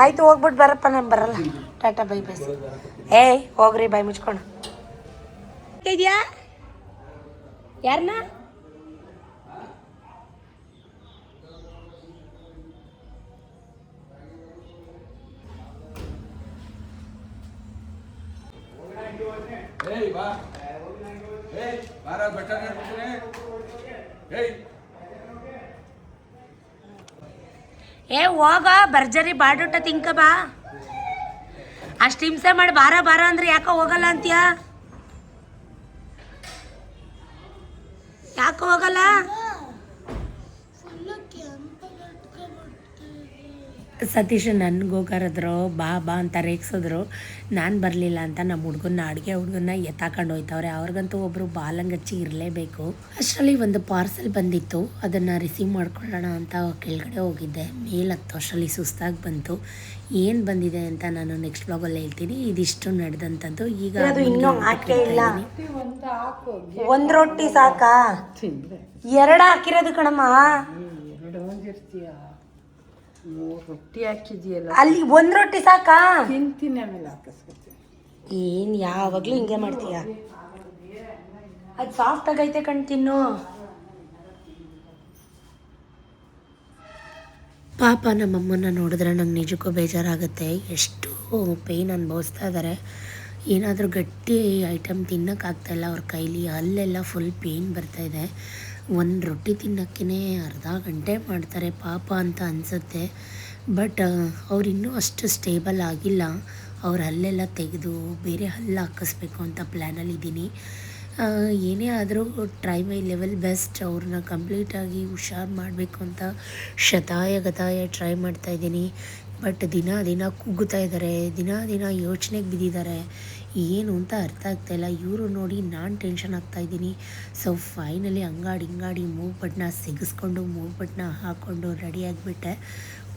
A: ಆಯಿತು ಹೋಗ್ಬಿಟ್ಟು ಬರಪ್ಪ, ನಾನು ಬರಲ್ಲ. Tata bye bye. ಏಯ್ ಹೋಗ್ರಿ ಬಾಯ್ ಮುಚ್ಕೊಂಡು. ಇದೆಯಾ ಯಾರನ್ನ ಏ ಹೋಗ ಭರ್ಜರಿ ಬಾಡೂಟ ತಿಂಕ ಬಾ. ಅಷ್ಟು ಹಿಂಸೆ ಮಾಡಿ ಬಾರ ಅಂದ್ರೆ ಯಾಕೆ ಹೋಗಲ್ಲ ಅಂತೀಯ? ಯಾಕೆ ಹೋಗಲ್ಲ? ಸತೀಶ್ ನನಗೋಗಾರದ್ರು ಬಾ ಅಂತ ರೇಗಿಸಿದ್ರು. ನಾನು ಬರಲಿಲ್ಲ ಅಂತ ನಮ್ಮ ಹುಡುಗನ್ನ ಎತ್ತಾಕೊಂಡು ಹೋಯ್ತವ್ರೆ. ಅವ್ರಿಗಂತೂ ಒಬ್ಬರು ಬಾಲಂಗಚ್ಚಿ ಇರಲೇಬೇಕು. ಅಷ್ಟರಲ್ಲಿ ಒಂದು ಪಾರ್ಸೆಲ್ ಬಂದಿತ್ತು, ಅದನ್ನು ರಿಸೀವ್ ಮಾಡ್ಕೊಳ್ಳೋಣ ಅಂತ ಕೆಳಗಡೆ ಹೋಗಿದ್ದೆ. ಮೇಲತ್ತು ಅಷ್ಟರಲ್ಲಿ ಸುಸ್ತಾಗಿ ಬಂತು. ಏನು ಬಂದಿದೆ ಅಂತ ನಾನು ನೆಕ್ಸ್ಟ್ ಬ್ಲಾಗಲ್ಲಿ ಹೇಳ್ತೀನಿ. ಇದಿಷ್ಟು ನಡೆದಂಥದ್ದು. ಈಗ ಇನ್ನೂ ಹಾಕೇ ಇಲ್ಲ. ಒಂದು ರೊಟ್ಟಿ ಸಾಕಾ? 2 ಹಾಕಿರೋದು ಕಣಮ್ಮ.
C: 3 ರೊಟ್ಟಿ ಹಾಕಿದ್ಯಲ್ಲ,
A: ಅಲ್ಲಿ 1 ರೊಟ್ಟಿ ಸಾಕಾ?
C: ತಿಂತೀನಿ, ಆಮೇಲೆ ಹಾಕಿಸ್ಕೊತೀನಿ.
A: ಏನು ಯಾವಾಗಲೂ ಹಿಂಗೆ ಮಾಡ್ತೀಯ? ಅದು ಸಾಫ್ಟ್ ಆಗೈತೆ ಕಣ್ ತಿನ್ನು. ಪಾಪ ನಮ್ಮಮ್ಮನ ನೋಡಿದ್ರೆ ನಂಗೆ ನಿಜಕ್ಕೂ ಬೇಜಾರಾಗುತ್ತೆ. ಎಷ್ಟು ಪೇಯ್ನ್ ಅನುಭವಿಸ್ತಾ ಇದ್ದಾರೆ. ಏನಾದರೂ ಗಟ್ಟಿ ಐಟಮ್ ತಿನ್ನೋಕ್ಕಾಗ್ತಾಯಿಲ್ಲ ಅವ್ರ ಕೈಲಿ. ಅಲ್ಲೆಲ್ಲ ಫುಲ್ ಪೇಯ್ನ್ ಬರ್ತಾಯಿದೆ. 1 ರೊಟ್ಟಿ ತಿನ್ನೋಕ್ಕೇ ಅರ್ಧ ಗಂಟೆ ಮಾಡ್ತಾರೆ ಪಾಪ ಅಂತ ಅನಿಸುತ್ತೆ. ಬಟ್ ಅವರಿನ್ನೂ ಅಷ್ಟು ಸ್ಟೇಬಲ್ ಆಗಿಲ್ಲ. ಅವ್ರ ಹಲ್ಲೆಲ್ಲ ತೆಗೆದು ಬೇರೆ ಹಲ್ಲು ಹಾಕಿಸ್ಬೇಕು ಅಂತ ಪ್ಲ್ಯಾನಲ್ಲಿದ್ದೀನಿ. ಏನೇ ಆದರೂ ಟ್ರೈ ಮೈ ಲೆವೆಲ್ ಬೆಸ್ಟ್. ಅವ್ರನ್ನ ಕಂಪ್ಲೀಟಾಗಿ ಹುಷಾರು ಮಾಡಬೇಕು ಅಂತ ಗತಾಯ ಟ್ರೈ ಮಾಡ್ತಾಯಿದ್ದೀನಿ. ಬಟ್ ದಿನ ಕುಗ್ಗುತ್ತಾ ಇದ್ದಾರೆ, ದಿನ ಯೋಚನೆಗೆ ಬಿದ್ದಿದ್ದಾರೆ. ಏನು ಅಂತ ಅರ್ಥ ಆಗ್ತಾಯಿಲ್ಲ. ಇವರು ನೋಡಿ ನಾನು ಟೆನ್ಷನ್ ಆಗ್ತಾಯಿದ್ದೀನಿ. ಸೊ ಫೈನಲಿ ಹಿಂಗಾಡಿ ಮೂವ್ ಬಟ್ನ ಸಿಗಿಸ್ಕೊಂಡು ಮೂವ್ ಬಟ್ನ ಹಾಕ್ಕೊಂಡು ರೆಡಿ ಆಗಿಬಿಟ್ಟೆ.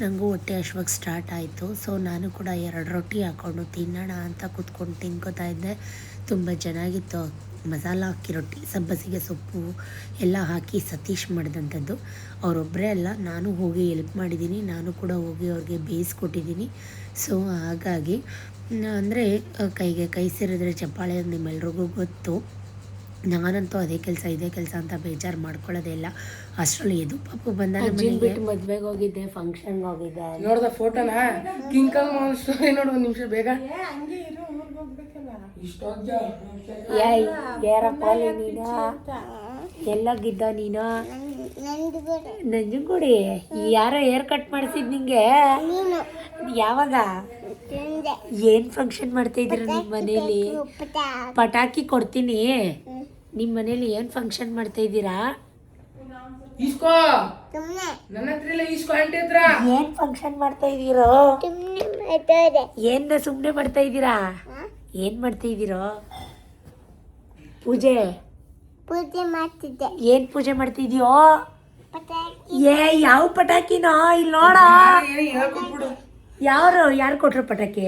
A: ನನಗೂ ಹೊಟ್ಟೆ ಹಶ್ವಾಗಿ ಸ್ಟಾರ್ಟ್ ಆಯಿತು. ಸೊ ನಾನು ಕೂಡ 2 ರೊಟ್ಟಿ ಹಾಕ್ಕೊಂಡು ತಿನ್ನೋಣ ಅಂತ ಕೂತ್ಕೊಂಡು ತಿನ್ಕೋತಾ ಇದ್ದೆ. ತುಂಬ ಚೆನ್ನಾಗಿತ್ತು. ಮಸಾಲ ಹಾಕಿ ರೊಟ್ಟಿ, ಸಬ್ಬಸಿಗೆ ಸೊಪ್ಪು ಎಲ್ಲ ಹಾಕಿ ಸತೀಶ್ ಮಾಡಿದಂಥದ್ದು. ಅವರೊಬ್ಬರೇ ಅಲ್ಲ, ನಾನು ಹೋಗಿ ಹೆಲ್ಪ್ ಮಾಡಿದ್ದೀನಿ. ನಾನು ಕೂಡ ಹೋಗಿ ಅವ್ರಿಗೆ ಬೇಯಿಸ್ಕೊಟ್ಟಿದ್ದೀನಿ. ಸೊ ಹಾಗಾಗಿ ಅಂದರೆ ಕೈಗೆ ಕೈ ಸೇರಿದ್ರೆ ಚಪ್ಪಾಳೆ ನಿಮ್ಮೆಲ್ರಿಗೂ ಗೊತ್ತು. ನಾನಂತೂ ಅದೇ ಕೆಲಸ ಇದೇ ಕೆಲಸ ಅಂತ ಬೇಜಾರು ಮಾಡ್ಕೊಳ್ಳೋದೇ ಇಲ್ಲ. ಅಷ್ಟರಲ್ಲಿ ಎದು ಪಾಪು ಬಂದ ಬಿಟ್ಟು ಮದುವೆಗೆ ಹೋಗಿದ್ದೆ, ಫಂಕ್ಷನ್ಗೆ ಹೋಗಿದ್ದೆ.
C: ನೋಡ್ದ ಫೋಟೋನ ಕಿಂಕಲ್ ಸ್ಟೋರಿ ನೋಡು. 1 ನಿಮಿಷ ಬೇಗ.
A: ಯಾರಪ್ಪ ನೀನು? ಎಲ್ಲೋಗಿದ್ದ ನೀನು? ನಂಜನಗೂಡಿ. ಯಾರೋ ಹೇರ್ ಕಟ್ ಮಾಡಿಸಿದ್ ನಿಂಗೆ? ಯಾವಾಗ? ಏನು ಫಂಕ್ಷನ್ ಮಾಡ್ತಾ ಇದ್ದೀರ ನಿಮ್ಮ ಮನೇಲಿ? ಪಟಾಕಿ ಕೊಡ್ತೀನಿ. ನಿಮ್ಮ ಮನೇಲಿ ಏನು ಫಂಕ್ಷನ್ ಮಾಡ್ತಾ ಇದ್ದೀರಾ?
C: ಈಸ್ಕೋ ನನ್ನ ಹತ್ರ ಇಲ್ಲ, ಈಸ್ಕೋ ಆಂಟಿ ಹತ್ರ.
A: ಏನ್ ಫಂಕ್ಷನ್ ಮಾಡ್ತಾ ಇದೀರೋ? ಏನ್ ಸುಮ್ನೆ ಮಾಡ್ತಾ ಇದ್ದೀರಾ? ಏನ್ ಮಾಡ್ತಾ ಇದೀರೋ? ಪೂಜೆ ಮಾಡ್ತಿದ್ದೆ. ಏನ್ ಪೂಜೆ ಮಾಡ್ತಿದ್ಯೋ? ಏ ಯಾವ ಪಟಾಕಿನೋ? ಇಲ್ಲಿ ನೋಡ.
C: ಹೇಳ್ಕೊಟ್ಬಿಡು.
A: ಯಾರು ಕೊಟ್ರು ಪಟಾಕಿ?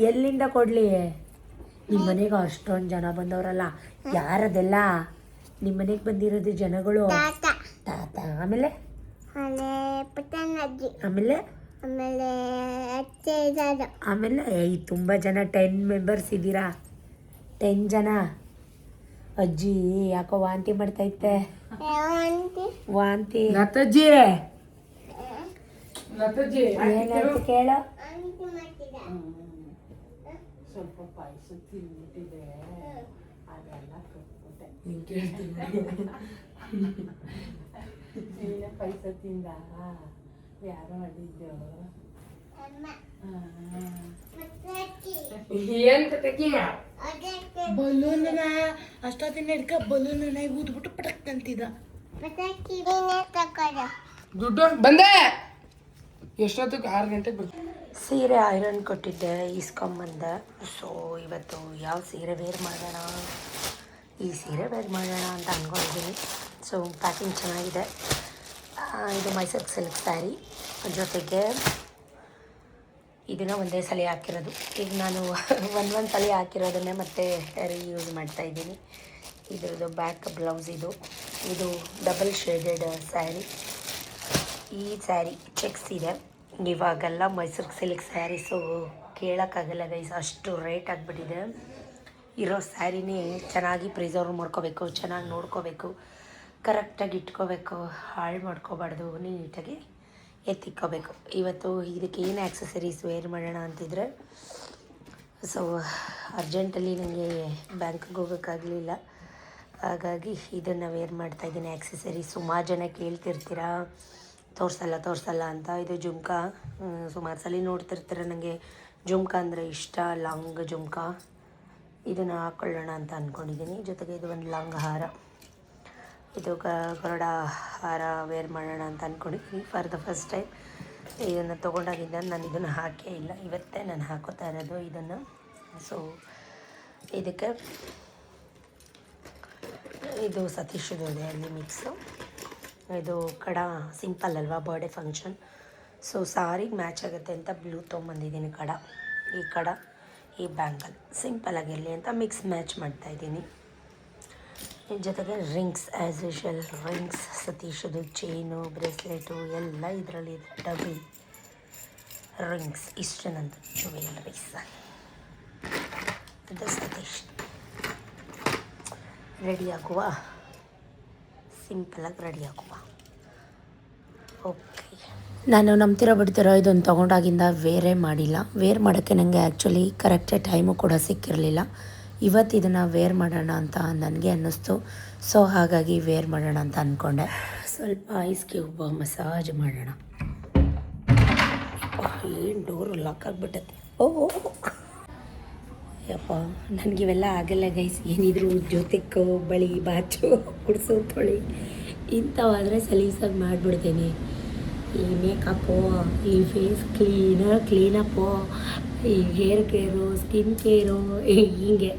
A: ಎಲ್ಲಿಂದ ಕೊಡ್ಲಿ? ನಿಮ್ಮ ಮನೆಗೆ ಅಷ್ಟೊಂದು ಜನ ಬಂದವರಲ್ಲ, ಯಾರದೆಲ್ಲ? ನಿಮ್ಮ ಮನೆಗೆ ಬಂದಿರೋದು ಜನಗಳು? ತಾತ, ಆಮೇಲೆ ಆಮೇಲೆ ಆಮೇಲೆ ತುಂಬ ಜನ, 10 ಮೆಂಬರ್ಸ್ ಇದ್ದೀರಾ? 10 ಜನ. ಅಜ್ಜಿ ಯಾಕೋ ವಾಂತಿ ಮಾಡ್ತೈತೆ. ವಾಂತಿ
C: ಲತಜ್ಜಿ
A: ಏನಾಯ್ತು ಕೇಳು.
C: ಸ್ವಲ್ಪ ಪಾಯಸ ತಿಂದ್ಬಿಟ್ಟಿದೆ, ಅದೆಲ್ಲ ಕೊಟ್ಬಿಟ್ಟೆ. ನೀನು ಕೇಳ್ತೀನಿ. ಪಾಯಸ ತಿಂದ ಯಾರೋ ಮಾಡಿದ್ದು? ಏನ್ ಪಟಾಕಿ? ಬಲೂನ ಅಷ್ಟೊತ್ತಿನ ಹಿಡ್ಕ ಬಲೂನ ಊದ್ಬಿಟ್ಟು ಪಟಕ್ ಅಂತಿದ್ದ. ದುಡ್ಡು ಬಂದೆ. ಎಷ್ಟೊತ್ತಿಗೆ? 6 ಗಂಟೆಗೆ ಬರ್ತೀನಿ.
A: ಸೀರೆ ಐರನ್ ಕೊಟ್ಟಿದ್ದೆ, ಇಸ್ಕೊಂಬಂದೆ. ಸೊ ಇವತ್ತು ಯಾವ ಸೀರೆ ವೇರ್ ಮಾಡೋಣ, ಈ ಸೀರೆ ವೇರ್ ಮಾಡೋಣ ಅಂತ ಅಂದ್ಕೊಂಡಿದ್ದೀನಿ. ಸೊ ಪ್ಯಾಕಿಂಗ್ ಚೆನ್ನಾಗಿದೆ. ಇದು ಮೈಸೂರು ಸಿಲ್ಕ್ ಸ್ಯಾರಿ, ಜೊತೆಗೆ ಇದನ್ನು ಒಂದೇ ಸಲ ಹಾಕಿರೋದು. ಈಗ ನಾನು ಒಂದು ಸಲ ಹಾಕಿರೋದನ್ನೇ ಮತ್ತೆ ರೀಯೂಸ್ ಮಾಡ್ತಾಯಿದ್ದೀನಿ. ಇದರದ್ದು ಬ್ಯಾಕ್ ಬ್ಲೌಸ್ ಇದು ಡಬಲ್ ಶೇಡೆಡ್ ಸ್ಯಾರಿ. ಈ ಸ್ಯಾರಿ ಚೆಕ್ಸ್ ಇದೆ. ಇವಾಗೆಲ್ಲ ಮೈಸೂರು ಸಿಲ್ಕ್ ಸ್ಯಾರೀಸು ಕೇಳೋಕ್ಕಾಗಲ್ಲ ಗೈಸ್, ಅಷ್ಟು ರೇಟ್ ಆಗಿಬಿಟ್ಟಿದೆ. ಇರೋ ಸ್ಯಾರಿನೇ ಚೆನ್ನಾಗಿ ಪ್ರಿಸರ್ವ್ ಮಾಡ್ಕೋಬೇಕು, ಚೆನ್ನಾಗಿ ನೋಡ್ಕೋಬೇಕು, ಕರೆಕ್ಟಾಗಿ ಇಟ್ಕೋಬೇಕು, ಹಾಳು ಮಾಡ್ಕೋಬಾರ್ದು, ನೀಟಾಗಿ ಎತ್ತಿಕ್ಕೋಬೇಕು. ಇವತ್ತು ಇದಕ್ಕೆ ಏನು ಆ್ಯಕ್ಸಸರೀಸ್ ವೇರ್ ಮಾಡೋಣ ಅಂತಿದ್ರೆ, ಸೊ ಅರ್ಜೆಂಟಲ್ಲಿ ನನಗೆ ಬ್ಯಾಂಕ್ಗೆ ಹೋಗೋಕ್ಕಾಗಲಿಲ್ಲ, ಹಾಗಾಗಿ ಇದನ್ನು ವೇರ್ ಮಾಡ್ತಾಯಿದ್ದೀನಿ. ಆ್ಯಕ್ಸಸರೀಸ್ ಸುಮಾರು ಜನ ಕೇಳ್ತಿರ್ತೀರ, ತೋರಿಸಲ್ಲ ಅಂತ. ಇದು ಜುಮ್ಕಾ, ಸುಮಾರು ಸಲ ನೋಡ್ತಿರ್ತೀರ. ನನಗೆ ಜುಮ್ಕಾ ಅಂದರೆ ಇಷ್ಟ, ಲಾಂಗ್ ಜುಮ್ಕಾ. ಇದನ್ನು ಹಾಕ್ಕೊಳ್ಳೋಣ ಅಂತ ಅಂದ್ಕೊಂಡಿದ್ದೀನಿ. ಜೊತೆಗೆ ಇದು ಒಂದು ಲಾಂಗ್ ಹಾರ, ಇದು ಗರುಡ ಹಾರ ವೇರ್ ಮಾಡೋಣ ಅಂತ ಅಂದ್ಕೊಂಡಿದ್ದೀನಿ. ಫಾರ್ ದ ಫಸ್ಟ್ ಟೈಮ್ ಇದನ್ನು ತೊಗೊಂಡಾಗಿದ್ದ ನಾನು ಇದನ್ನು ಹಾಕೇ ಇಲ್ಲ, ಇವತ್ತೇ ನಾನು ಹಾಕೋತಾ ಇರೋದು ಇದನ್ನು. ಸೊ ಇದಕ್ಕೆ ಇದು ಸತೀಶದು ಇದೆ ಅಲ್ಲಿ ಮಿಕ್ಸು. ಇದು ಕಡ ಸಿಂಪಲ್ ಅಲ್ವಾ, ಬರ್ಡೇ ಫಂಕ್ಷನ್. ಸೊ ಸಾರಿಗೆ ಮ್ಯಾಚ್ ಆಗುತ್ತೆ ಅಂತ ಬ್ಲೂ ತೊಗೊಂಬಂದಿದ್ದೀನಿ. ಈ ಕಡ ಈ ಬ್ಯಾಂಗಲ್ ಸಿಂಪಲಾಗಿರಲಿ ಅಂತ ಮಿಕ್ಸ್ ಮ್ಯಾಚ್ ಮಾಡ್ತಾಯಿದ್ದೀನಿ. ಜೊತೆಗೆ ರಿಂಗ್ಸ್, ಆ್ಯಸ್ ಯೂಶುವಲ್ ರಿಂಗ್ಸ್, ಸತೀಶದು ಚೈನು, ಬ್ರೇಸ್ಲೆಟು ಎಲ್ಲ ಇದರಲ್ಲಿದೆ. ಡಬಲ್ ರಿಂಗ್ಸ್, ಇಷ್ಟು ನಂದು ಜ್ಯುವೆಲ್ಲರೀಸ್. ಇದು ಸತೀಶ್. ರೆಡಿ ಆಗುವ, ಸಿಂಪಲಾಗಿ ರೆಡಿ ಆಗುವ. ಓಕೆ, ನಾನು ನಂಬ್ತಿರೋ ಬಿಡ್ತಿರೋ ಇದನ್ನು ತೊಗೊಂಡಾಗಿಂದ ವೇರೇ ಮಾಡಿಲ್ಲ. ವೇರ್ ಮಾಡೋಕ್ಕೆ ನನಗೆ ಆ್ಯಕ್ಚುಲಿ ಕರೆಕ್ಟಾಗಿ ಟೈಮು ಕೂಡ ಸಿಕ್ಕಿರಲಿಲ್ಲ. ಇವತ್ತು ಇದನ್ನು ವೇರ್ ಮಾಡೋಣ ಅಂತ ನನಗೆ ಅನ್ನಿಸ್ತು. ಸೊ ಹಾಗಾಗಿ ವೇರ್ ಮಾಡೋಣ ಅಂತ ಅಂದ್ಕೊಂಡೆ. ಸ್ವಲ್ಪ ಐಸ್ ಕ್ಯೂಬ್ ಮಸಾಜ್ ಮಾಡೋಣ. ಏನು ಡೋರು ಲಾಕ್ ಆಗಿಬಿಟ್ಟೈತೆ. ಯಪ್ಪ, ನನಗಿವೆಲ್ಲ ಆಗಲ್ಲ ಗೈಸ್. ಏನಿದ್ರು ಜ್ಯೋತಿಕ್ಕು, ಬಳಿ, ಬಾಚು, ಕುಡಿಸೋ, ತೊಳಿ ಇಂಥವಾದರೆ ಸಲೀಸಾಗಿ ಮಾಡಿಬಿಡ್ತೀನಿ. ಈ ಮೇಕಪ್ಪು, ಈ ಫೇಸ್ ಕ್ಲೀನಪ್ಪು, ಈ ಹೇರ್ ಕೇರು, ಸ್ಕಿನ್ ಕೇರು, ಹೀಗೆ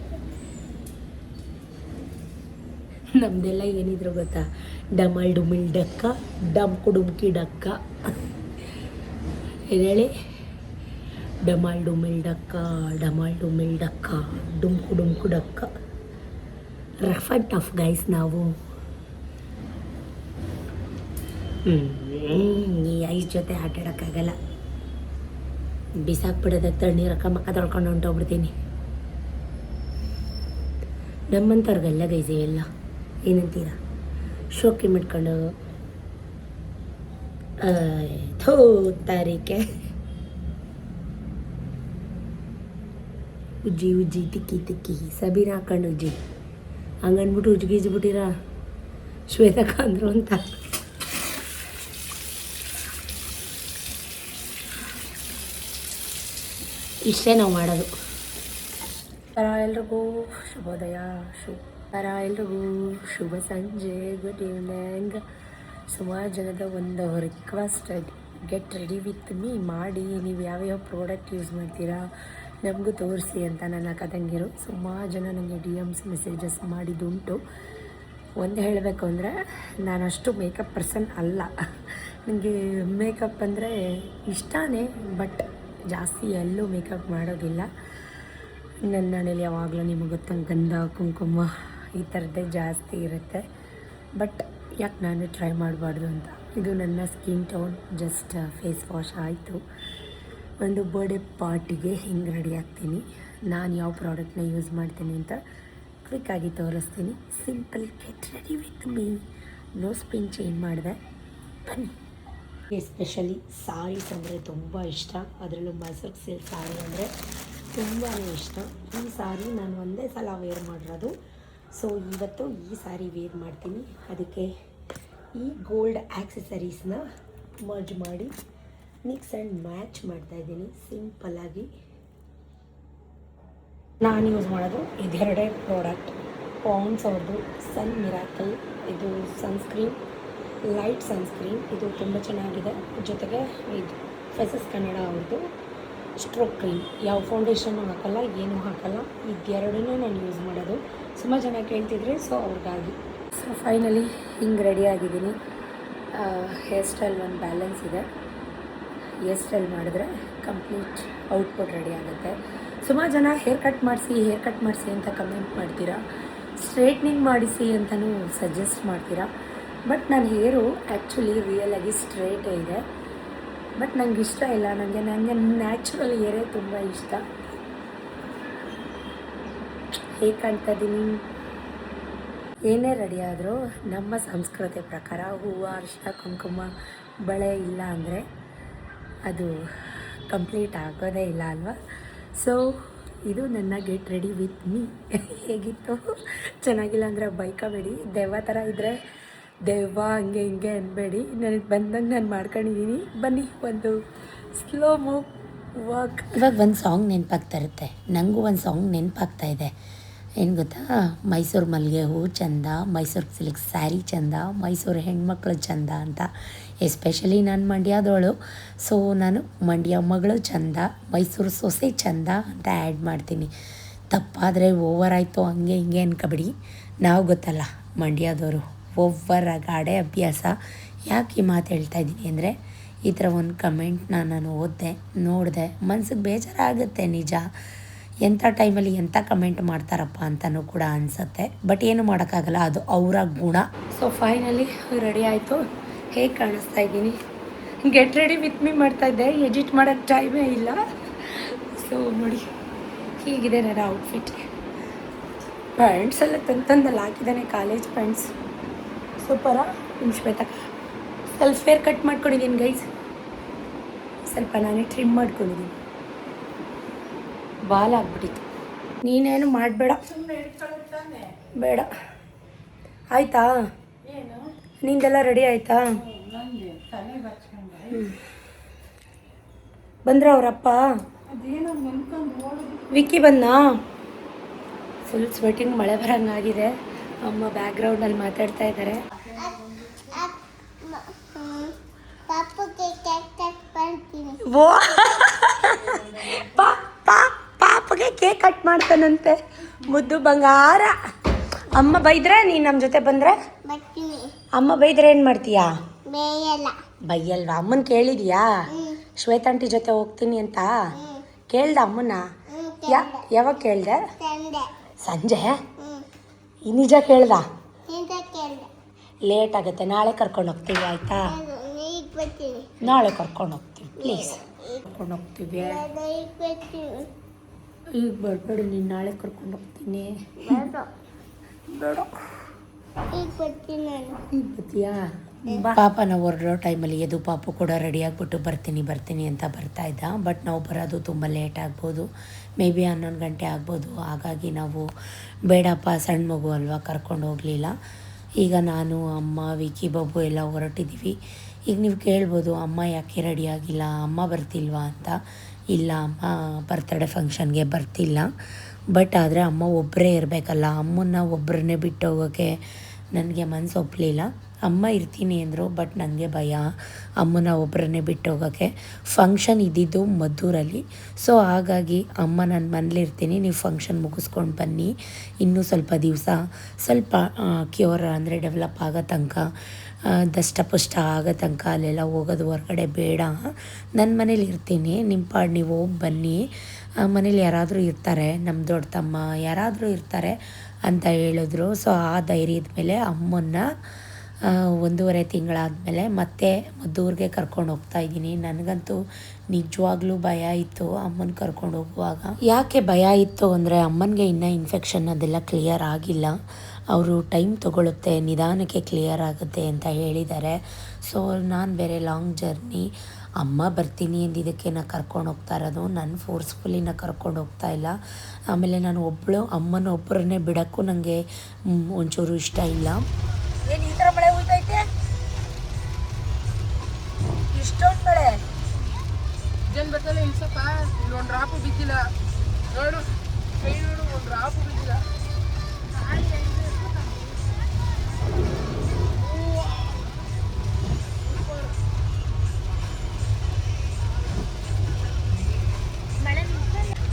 A: ನಮ್ಮದೆಲ್ಲ ಏನಿದ್ರು ಗೊತ್ತಾ, ಡಮಲ್ ಡುಮಿಲ್ ಡಕ್ಕ, ಡಮ್ ಕುಡುಮ್ಕಿ ಡಕ್ಕ. ಹೇಳಿ, ಡಮಲ್ ಡುಮಿಲ್ ಡಕ್ಕ, ಡಮಲ್ ಡುಮಿಲ್ ಡಕ್ಕ, ಡುಮ್ಕು ಡುಮ್ಕು ಡಕ್ಕ. ರಫ್ ಆ್ಯಂಡ್ ಟಫ್ ಗೈಸ್ ನಾವು. ಈ ಐಸ್ ಜೊತೆ ಆಟಾಡೋಕ್ಕಾಗಲ್ಲ. ಬಿಸಾಕ್ಬಿಡೋದ ತಣ್ಣೀರಕ್ಕ ಮಕ್ಕ ತೊಳ್ಕೊಂಡು ಹೊಂಟೋಗ್ಬಿಡ್ತೀನಿ. ನಮ್ಮಂಥವ್ರಿಗೆಲ್ಲ ಗೈಸ್ ಇವೆಲ್ಲ ಏನಂತೀರ, ಶೋಕಿ ಮಾಡ್ಕೊಂಡು ಥೋ ತಾರೀಕೆ ಉಜ್ಜಿ ತಿಕ್ಕಿ ಸಬೀನ ಹಾಕೊಂಡು ಉಜ್ಜಿ ಹಂಗನ್ಬಿಟ್ಟು ಉಜ್ಗಿಜ್ಬಿಟ್ಟಿರ ಶ್ವೇತಕ್ಕ ಅಂದರು ಅಂತ. ಇಷ್ಟೇ ನಾವು ಮಾಡೋದು. ಎಲ್ರಿಗೂ ಶುಭೋದಯ. ಎಲ್ರಿಗೂ ಶುಭ ಸಂಜೆ, ಗುಡ್ ಈವ್ನಿಂಗ್. ಸುಮಾರು ಜನದ ಒಂದು request, get ready with me ಮಾಡಿ, ನೀವು ಯಾವ್ಯಾವ ಪ್ರಾಡಕ್ಟ್ ಯೂಸ್ ಮಾಡ್ತೀರಾ ನಮಗೂ ತೋರಿಸಿ ಅಂತ ನನ್ನ ಕದಂಗಿರು ಸುಮಾರು ಜನ ನನಗೆ DMs ಮೆಸೇಜಸ್ ಮಾಡಿದ್ದುಂಟು. ಒಂದು ಹೇಳಬೇಕು ಅಂದರೆ ನಾನಷ್ಟು ಮೇಕಪ್ ಪರ್ಸನ್ ಅಲ್ಲ. ನನಗೆ ಮೇಕಪ್ ಅಂದರೆ ಇಷ್ಟನೇ, ಬಟ್ ಜಾಸ್ತಿ ಎಲ್ಲೂ ಮೇಕಪ್ ಮಾಡೋದಿಲ್ಲ. ನನ್ನ ಮನೇಲಿ ಯಾವಾಗಲೂ ನಿಮಗೆ ಗೊತ್ತಂಗೆ ಗಂಧ ಕುಂಕುಮ ಈ ಥರದ್ದೇ ಜಾಸ್ತಿ ಇರುತ್ತೆ. ಬಟ್ ಯಾಕೆ ನಾನು ಟ್ರೈ ಮಾಡಬಾರ್ದು ಅಂತ ಇದು ನನ್ನ skin tone. Just face wash ಆಯಿತು. ಒಂದು ಬರ್ಡೇ ಪಾರ್ಟಿಗೆ ಹಿಂಗೆ ರೆಡಿ ಆಗ್ತೀನಿ. ನಾನು ಯಾವ ಪ್ರಾಡಕ್ಟ್ನ ಯೂಸ್ ಮಾಡ್ತೀನಿ ಅಂತ ಕ್ವಿಕ್ಕಾಗಿ ತೋರಿಸ್ತೀನಿ. Simple, get ready with me. Nose pin change ಮಾಡಿದೆ, ಬನ್ನಿ. ಎಸ್ಪೆಷಲಿ ಸಾರೀಸ್ ಅಂದರೆ ತುಂಬ ಇಷ್ಟ. ಅದರಲ್ಲೂ ಮೈಸೂರು ಸಿಲ್ಕ್ ಸಾರಿ ಅಂದರೆ ತುಂಬಾ ಇಷ್ಟ. ಈ ಸಾರಿ ನಾನು ಒಂದೇ ಸಲ ವೇರ್ ಮಾಡಿರೋದು. ಸೊ ಇವತ್ತು ಈ ಸಾರಿ ವೇರ್ ಮಾಡ್ತೀನಿ. ಅದಕ್ಕೆ ಈ ಗೋಲ್ಡ್ ಆಕ್ಸೆಸರೀಸ್ನ ಮರ್ಜ್ ಮಾಡಿ ಮಿಕ್ಸ್ ಆ್ಯಂಡ್ ಮ್ಯಾಚ್ ಮಾಡ್ತಾಯಿದ್ದೀನಿ ಸಿಂಪಲ್ಲಾಗಿ. ನಾನು ಯೂಸ್ ಮಾಡೋದು ಇದೆರಡೇ ಪ್ರಾಡಕ್ಟ್. ಪಾಂಡ್ಸ್ ಅವ್ರದ್ದು ಸನ್ ಮಿರಾಕಲ್, ಇದು ಸನ್ಸ್ಕ್ರೀನ್, ಲೈಟ್ ಸನ್ಸ್ಕ್ರೀನ್. ಇದು ತುಂಬ ಚೆನ್ನಾಗಿದೆ. ಜೊತೆಗೆ ಇದು ಫೆಸಸ್ ಕನ್ನಡ ಅವ್ರದ್ದು ಸ್ಟ್ರೋಕ್ ಕ್ರೀಮ್. ಯಾವ ಫೌಂಡೇಶನ್ನು ಹಾಕಲ್ಲ, ಏನೂ ಹಾಕಲ್ಲ. ಇದೆರಡನ್ನೂ ನಾನು ಯೂಸ್ ಮಾಡೋದು. ಸುಮಾರು ಜನ ಕೇಳ್ತಿದ್ರೆ, ಸೊ ಅವ್ರಿಗಾಗಿ. ಸೊ ಫೈನಲಿ ಹಿಂಗೆ ರೆಡಿ ಆಗಿದ್ದೀನಿ. ಹೇರ್ ಸ್ಟೈಲ್ ಒಂದು ಬ್ಯಾಲೆನ್ಸ್ ಇದೆ. ಹೇರ್ ಸ್ಟೈಲ್ ಮಾಡಿದ್ರೆ ಕಂಪ್ಲೀಟ್ ಔಟ್ಪುಟ್ ರೆಡಿ ಆಗುತ್ತೆ. ಸುಮಾರು ಜನ ಹೇರ್ ಕಟ್ ಮಾಡಿಸಿ ಅಂತ ಕಮೆಂಟ್ ಮಾಡ್ತೀರಾ. ಸ್ಟ್ರೈಟ್ನಿಂಗ್ ಮಾಡಿಸಿ ಅಂತಲೂ ಸಜೆಸ್ಟ್ ಮಾಡ್ತೀರಾ. ಬಟ್ ನನ್ನ ಹೇರು ಆ್ಯಕ್ಚುಲಿ ರಿಯಲಾಗಿ ಸ್ಟ್ರೈಟೇ ಇದೆ. ಬಟ್ ನನಗೆ ಇಷ್ಟ ಇಲ್ಲ. ನನಗೆ ನ್ಯಾಚುರಲ್ ಹೇರೇ ತುಂಬ ಇಷ್ಟ. ಹೇಗೆ ಕಾಣ್ತಾ ಇದ್ದೀನಿ? ಏನೇ ರೆಡಿ ಆದರೂ ನಮ್ಮ ಸಂಸ್ಕೃತಿ ಪ್ರಕಾರ ಹೂವು, ಅರಿಶಿನ, ಕುಂಕುಮ, ಬಳೆ ಇಲ್ಲ ಅಂದರೆ ಅದು ಕಂಪ್ಲೀಟ್ ಆಗೋದೇ ಇಲ್ಲ ಅಲ್ವಾ? ಸೊ ಇದು ನನ್ನ ಗೆಟ್ ರೆಡಿ ವಿತ್ ಮೀ. ಹೇಗಿತ್ತು? ಚೆನ್ನಾಗಿಲ್ಲ ಅಂದರೆ ಬೈಕಬೇಡಿ. ದೆವ್ವ ಥರ ಇದ್ದರೆ ದೆವ್ವ ಹಂಗೆ ಹಿಂಗೆ ಅನ್ಬೇಡಿ. ನನಗೆ ಬಂದಂಗೆ ನಾನು ಮಾಡ್ಕೊಂಡಿದ್ದೀನಿ. ಬನ್ನಿ ಒಂದು ಸ್ಲೋ ಮೂವ್ ವಾಕ್. ಇವಾಗ ಒಂದು ಸಾಂಗ್ ನೆನಪಾಗ್ತಾ ಇರುತ್ತೆ. ನನಗೂ ಒಂದು ಸಾಂಗ್ ನೆನಪಾಗ್ತಾ ಇದೆ. ಏನು ಗೊತ್ತಾ? ಮೈಸೂರು ಮಲ್ಲಿಗೆ ಹೂ ಚಂದ, ಮೈಸೂರು ಸಿಲ್ಕ್ ಸ್ಯಾರಿ ಚಂದ, ಮೈಸೂರು ಹೆಣ್ಮಕ್ಳು ಚಂದ ಅಂತ. ಎಸ್ಪೆಷಲಿ ನಾನು ಮಂಡ್ಯದವಳು. ಸೊ ನಾನು ಮಂಡ್ಯ ಮಗಳು ಚಂದ, ಮೈಸೂರು ಸೊಸೆ ಚಂದ ಅಂತ ಆ್ಯಡ್ ಮಾಡ್ತೀನಿ. ತಪ್ಪಾದರೆ ಓವರ್ ಆಯಿತು ಹಂಗೆ ಹಿಂಗೆ ಅನ್ಕೊಬಿಡಿ. ನಾವು ಗೊತ್ತಲ್ಲ ಮಂಡ್ಯದವರು, ಓವರ್ ಗಾಡೆ ಅಭ್ಯಾಸ. ಯಾಕೆ ಈ ಮಾತು ಹೇಳ್ತಾ ಇದ್ದೀನಿ ಅಂದರೆ, ಈ ಥರ ಒಂದು ಕಮೆಂಟ್ನ ನಾನು ಓದಿದೆ, ನೋಡಿದೆ, ಮನ್ಸಿಗೆ ಬೇಜಾರಾಗುತ್ತೆ ನಿಜ. ಎಂಥ ಟೈಮಲ್ಲಿ ಎಂಥ ಕಮೆಂಟ್ ಮಾಡ್ತಾರಪ್ಪ ಅಂತಲೂ ಕೂಡ ಅನಿಸುತ್ತೆ. ಬಟ್ ಏನು ಮಾಡೋಕ್ಕಾಗಲ್ಲ, ಅದು ಅವರ ಗುಣ. ಸೊ ಫೈನಲಿ ರೆಡಿ ಆಯಿತು. ಹೇಗೆ ಕಾಣಿಸ್ತಾ ಇದ್ದೀನಿ? ಗೆಟ್ ರೆಡಿ ವಿತ್ ಮೀ ಮಾಡ್ತಾಯಿದ್ದೆ, ಎಡಿಟ್ ಮಾಡೋಕ್ಕೆ ಟೈಮೇ ಇಲ್ಲ. ಸೊ ನೋಡಿ ಹೀಗಿದೆ ನನ್ನ ಔಟ್ಫಿಟ್. ಪ್ಯಾಂಟ್ಸ್ ಎಲ್ಲ ತಂದಲ್ಲಿ ಹಾಕಿದ್ದಾನೆ, ಕಾಲೇಜ್ ಪ್ಯಾಂಟ್ಸ್. ಸೂಪರಾ? ಶ್ವೇತಾ ಸ್ವಲ್ಪ ಹೇರ್ ಕಟ್ ಮಾಡ್ಕೊಂಡಿದ್ದೀನಿ ಗೈಸ್. ಸ್ವಲ್ಪ ನಾನೇ ಟ್ರಿಮ್ ಮಾಡ್ಕೊಂಡಿದ್ದೀನಿ. ಬಾಲ್ ಆಗ್ಬಿಟ್ಟಿತ್ತು. ನೀನೇನು ಮಾಡಬೇಡ, ಬೇಡ. ಆಯಿತಾ? ನಿಂದೆಲ್ಲ ರೆಡಿ ಆಯಿತಾ? ಬಂದ್ರ ಅವರಪ್ಪ? ವಿಕ್ಕಿ ಬಂದಾ? ಫುಲ್ ಸ್ವೆಟಿಂಗ್, ಮಳೆ ಬರೋಂಗಾಗಿದೆ. ಅಮ್ಮ ಬ್ಯಾಕ್ಗ್ರೌಂಡಲ್ಲಿ ಮಾತಾಡ್ತಾ ಇದ್ದಾರೆ. ಪಾಪಗೆ ಕೇಕ್ ಕಟ್ ಮಾಡ್ತಾನಂತೆ, ಮುದ್ದು ಬಂಗಾರ. ಅಮ್ಮ ಬೈದ್ರೆ ನೀನು ನಮ್ಮ ಜೊತೆ ಬಂದರೆ? ಅಮ್ಮ ಬೈದ್ರೆ ಏನು ಮಾಡ್ತೀಯಾ? ಬೈಯಲ್ವಾ? ಅಮ್ಮನ ಕೇಳಿದ್ಯಾ ಶ್ವೇತಾಂಟಿ ಜೊತೆ ಹೋಗ್ತೀನಿ ಅಂತ? ಕೇಳ್ದ ಅಮ್ಮನ? ಯಾವಾಗ ಕೇಳ್ದೆ? ಸಂಜೆ? ನಿಜ ಕೇಳ್ದ? ಲೇಟ್ ಆಗುತ್ತೆ, ನಾಳೆ ಕರ್ಕೊಂಡು ಹೋಗ್ತೀವಿ ಆಯಿತಾ? ನಾಳೆ ಕರ್ಕೊಂಡು ಹೋಗ್ತೀವಿ ಪ್ಲೀಸ್. ಕರ್ಕೊಂಡು ಹೋಗ್ತೀವಿ. ಈಗ ಬರ್ಬೇಡಿ, ನೀನು ನಾಳೆ ಕರ್ಕೊಂಡು ಹೋಗ್ತೀನಿ. ಬೇಡ, ಈಗ ಬರ್ತೀಯಾ? ಪಾಪ ನಾವು ಹೊರಡೋ ಟೈಮಲ್ಲಿ ಎದು ಪಾಪು ಕೂಡ ರೆಡಿ ಆಗಿಬಿಟ್ಟು ಬರ್ತೀನಿ ಅಂತ ಬರ್ತಾ ಇದ್ದ. ಬಟ್ ನಾವು ಬರೋದು ತುಂಬ ಲೇಟ್ ಆಗ್ಬೋದು, ಮೇ ಬಿ 11 ಗಂಟೆ ಆಗ್ಬೋದು. ಹಾಗಾಗಿ ನಾವು ಬೇಡಪ್ಪ, ಸಣ್ಣ ಮಗು ಅಲ್ವಾ, ಕರ್ಕೊಂಡು ಹೋಗಲಿಲ್ಲ. ಈಗ ನಾನು, ಅಮ್ಮ, ವಿಕಿ, ಬಾಬು ಎಲ್ಲ ಹೊರಟಿದ್ದೀವಿ. ಈಗ ನೀವು ಕೇಳ್ಬೋದು, ಅಮ್ಮ ಯಾಕೆ ರೆಡಿ ಆಗಿಲ್ಲ, ಅಮ್ಮ ಬರ್ತಿಲ್ವಾ ಅಂತ. ಇಲ್ಲ, ಅಮ್ಮ ಬರ್ತಡೇ ಫಂಕ್ಷನ್ಗೆ ಬರ್ತಿಲ್ಲ, ಬಟ್ ಆದರೆ ಅಮ್ಮ ಒಬ್ಬರೇ ಇರಬೇಕಲ್ಲ, ಅಮ್ಮನ್ನ ಒಬ್ಬರನ್ನೇ ಬಿಟ್ಟು ಹೋಗೋಕ್ಕೆ ನನಗೆ ಮನಸ್ಸು ಒಪ್ಪಲಿಲ್ಲ. ಅಮ್ಮ ಇರ್ತೀನಿ ಅಂದರು, ಬಟ್ ನನಗೆ ಭಯ ಅಮ್ಮನ ಒಬ್ಬರನ್ನೇ ಬಿಟ್ಟು ಹೋಗೋಕ್ಕೆ. ಫಂಕ್ಷನ್ ಇದ್ದಿದ್ದು ಮದ್ದೂರಲ್ಲಿ, ಸೊ ಹಾಗಾಗಿ ಅಮ್ಮ ನಾನು ಮನೇಲಿರ್ತೀನಿ, ನೀವು ಫಂಕ್ಷನ್ ಮುಗಿಸ್ಕೊಂಡು ಬನ್ನಿ, ಇನ್ನೂ ಸ್ವಲ್ಪ ದಿವಸ ಸ್ವಲ್ಪ ಕ್ಯೂರ್ ಅಂದರೆ ಡೆವಲಪ್ ಆಗೋ ತನಕ, ದಷ್ಟಪುಷ್ಟ ಆಗೋ ತನಕ ಅಲ್ಲೆಲ್ಲ ಹೋಗೋದು ಹೊರಗಡೆ ಬೇಡ, ನನ್ನ ಮನೇಲಿ ಇರ್ತೀನಿ, ನಿಮ್ಮ ಪಾಡು ನೀವು ಹೋಗಿ ಬನ್ನಿ, ಮನೇಲಿ ಯಾರಾದರೂ ಇರ್ತಾರೆ, ನಮ್ಮ ದೊಡ್ಡ ತಮ್ಮ ಯಾರಾದರೂ ಇರ್ತಾರೆ ಅಂತ ಹೇಳಿದ್ರು. ಸೊ ಆ ಧೈರ್ಯದ ಮೇಲೆ ಅಮ್ಮನ್ನ 1.5 ತಿಂಗಳಾದಮೇಲೆ ಮತ್ತೆ ಮದ್ದೂರಿಗೆ ಕರ್ಕೊಂಡು ಹೋಗ್ತಾಯಿದ್ದೀನಿ. ನನಗಂತೂ ನಿಜವಾಗ್ಲೂ ಭಯ ಇತ್ತು ಅಮ್ಮನ ಕರ್ಕೊಂಡು ಹೋಗುವಾಗ. ಯಾಕೆ ಭಯ ಇತ್ತು ಅಂದರೆ ಅಮ್ಮನಿಗೆ ಇನ್ನೂ ಇನ್ಫೆಕ್ಷನ್ ಅದೆಲ್ಲ ಕ್ಲಿಯರ್ ಆಗಿಲ್ಲ, ಅವರು ಟೈಮ್ ತೊಗೊಳುತ್ತೆ, ನಿಧಾನಕ್ಕೆ ಕ್ಲಿಯರ್ ಆಗುತ್ತೆ ಅಂತ ಹೇಳಿದ್ದಾರೆ. ಸೊ ನಾನು ಬೇರೆ ಲಾಂಗ್ ಜರ್ನಿ, ಅಮ್ಮ ಬರ್ತೀನಿ ಅಂದಿದ್ದಕ್ಕೆ ನಾನು ಕರ್ಕೊಂಡು ಹೋಗ್ತಾ ಇರೋದು, ನಾನು ಫೋರ್ಸ್ಫುಲಿ ಕರ್ಕೊಂಡು ಹೋಗ್ತಾ ಇಲ್ಲ. ಆಮೇಲೆ ನಾನು ಅಮ್ಮನ ಒಬ್ಬರನ್ನೇ ಬಿಡೋಕ್ಕೂ ನನಗೆ ಒಂಚೂರು ಇಷ್ಟ ಇಲ್ಲ. ಏನು ಈ ಥರ ಮಳೆ ಉಳ್ತೈತೆ, ಇಷ್ಟೊಂದು ಮಳೆ
C: ಜನ್ ಬರ್ತಲ್ಲ ಇನ್ಸಪ್ಪ, ಇಲ್ಲೊಂದು ಡ್ರಾಪು ಬಿದ್ದಿಲ್ಲ ನೋಡು, ಕೈ ನೋಡು, ಒಂದು ಡ್ರಾಪು ಬಿದ್ದಿಲ್ಲ.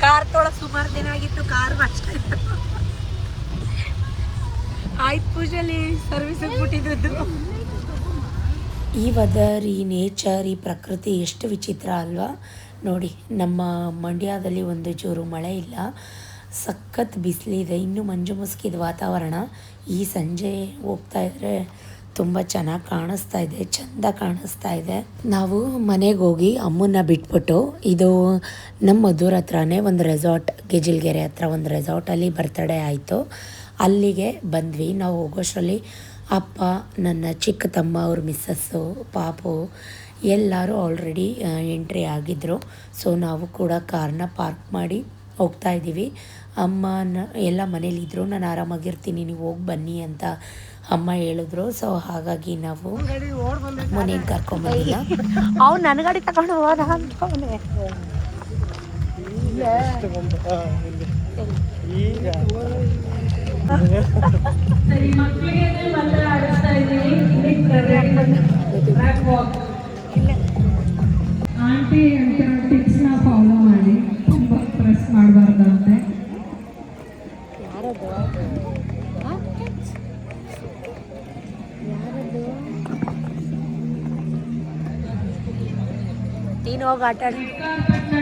A: ಕಾರ್ ತೊಳಕ್ಕೆ ಸುಮಾರು ದಿನ ಆಗಿತ್ತು, ಕಾರ್ ಅಷ್ಟೇ ಆಯ್ತು ಪೂಜೆಯಲ್ಲಿ ಸರ್ವಿಸಿಗೆ ಬಿಟ್ಟಿದ್ದು. ಈ ವೆದರ್, ಈ ನೇಚರ್, ಈ ಪ್ರಕೃತಿ ಎಷ್ಟು ವಿಚಿತ್ರ ಅಲ್ವಾ ನೋಡಿ. ನಮ್ಮ ಮಂಡ್ಯದಲ್ಲಿ ಒಂದು ಚೂರು ಮಳೆ ಇಲ್ಲ, ಸಖತ್ ಬಿಸಿಲಿದೆ, ಇನ್ನೂ ಮಂಜು ಮುಸುಕಿದ ವಾತಾವರಣ. ಈ ಸಂಜೆ ಹೋಗ್ತಾ ಇದ್ರೆ ತುಂಬ ಚೆನ್ನಾಗಿ ಕಾಣಿಸ್ತಾ ಇದೆ, ಚೆಂದ ಕಾಣಿಸ್ತಾ ಇದೆ. ನಾವು ಮನೆಗೆ ಹೋಗಿ ಅಮ್ಮನ್ನ ಬಿಟ್ಬಿಟ್ಟು, ಇದು ನಮ್ಮ ಮದ್ದೂರ ಹತ್ರನೇ ಒಂದು ರೆಸಾರ್ಟ್, ಗೆಜಿಲ್ಗೆರೆ ಹತ್ರ ಒಂದು ರೆಸಾರ್ಟಲ್ಲಿ ಬರ್ತಡೇ ಆಯಿತು, ಅಲ್ಲಿಗೆ ಬಂದ್ವಿ. ನಾವು ಹೋಗೋಷ್ಟರಲ್ಲಿ ಅಪ್ಪ, ನನ್ನ ಚಿಕ್ಕ ತಮ್ಮ, ಅವ್ರ ಮಿಸ್ಸಸ್ಸು, ಪಾಪು ಎಲ್ಲರೂ ಆಲ್ರೆಡಿ ಎಂಟ್ರಿ ಆಗಿದ್ದರು. ಸೊ ನಾವು ಕೂಡ ಕಾರ್ನ ಪಾರ್ಕ್ ಮಾಡಿ ಹೋಗ್ತಾ ಇದ್ದೀವಿ. ಅಮ್ಮನ ಎಲ್ಲ ಮನೇಲಿದ್ದರು, ನಾನು ಆರಾಮಾಗಿರ್ತೀನಿ, ನೀವು ಹೋಗಿ ಬನ್ನಿ ಅಂತ ಅಮ್ಮ ಹೇಳಿದ್ರು. ಸೊ ಹಾಗಾಗಿ ನಾವು ಮನೇಲಿ ಕರ್ಕೊಂಬಂದಿಲ್ಲ. ಅವ್ನು ನನ್ನ ಗಾಡಿ ತಗೊಂಡು ಹೋದ ಅಂತ ಅವನೇ.
D: ಆಂಟಿ ಟಿಪ್ಸ್ನ ಫಾಲೋ ಮಾಡಿ, ತುಂಬ ಪ್ರೆಸ್ ಮಾಡಬಾರ್ದಂತೆ.
A: ನೀನು ಹೋಗಿ ಆಟಾಡಿ,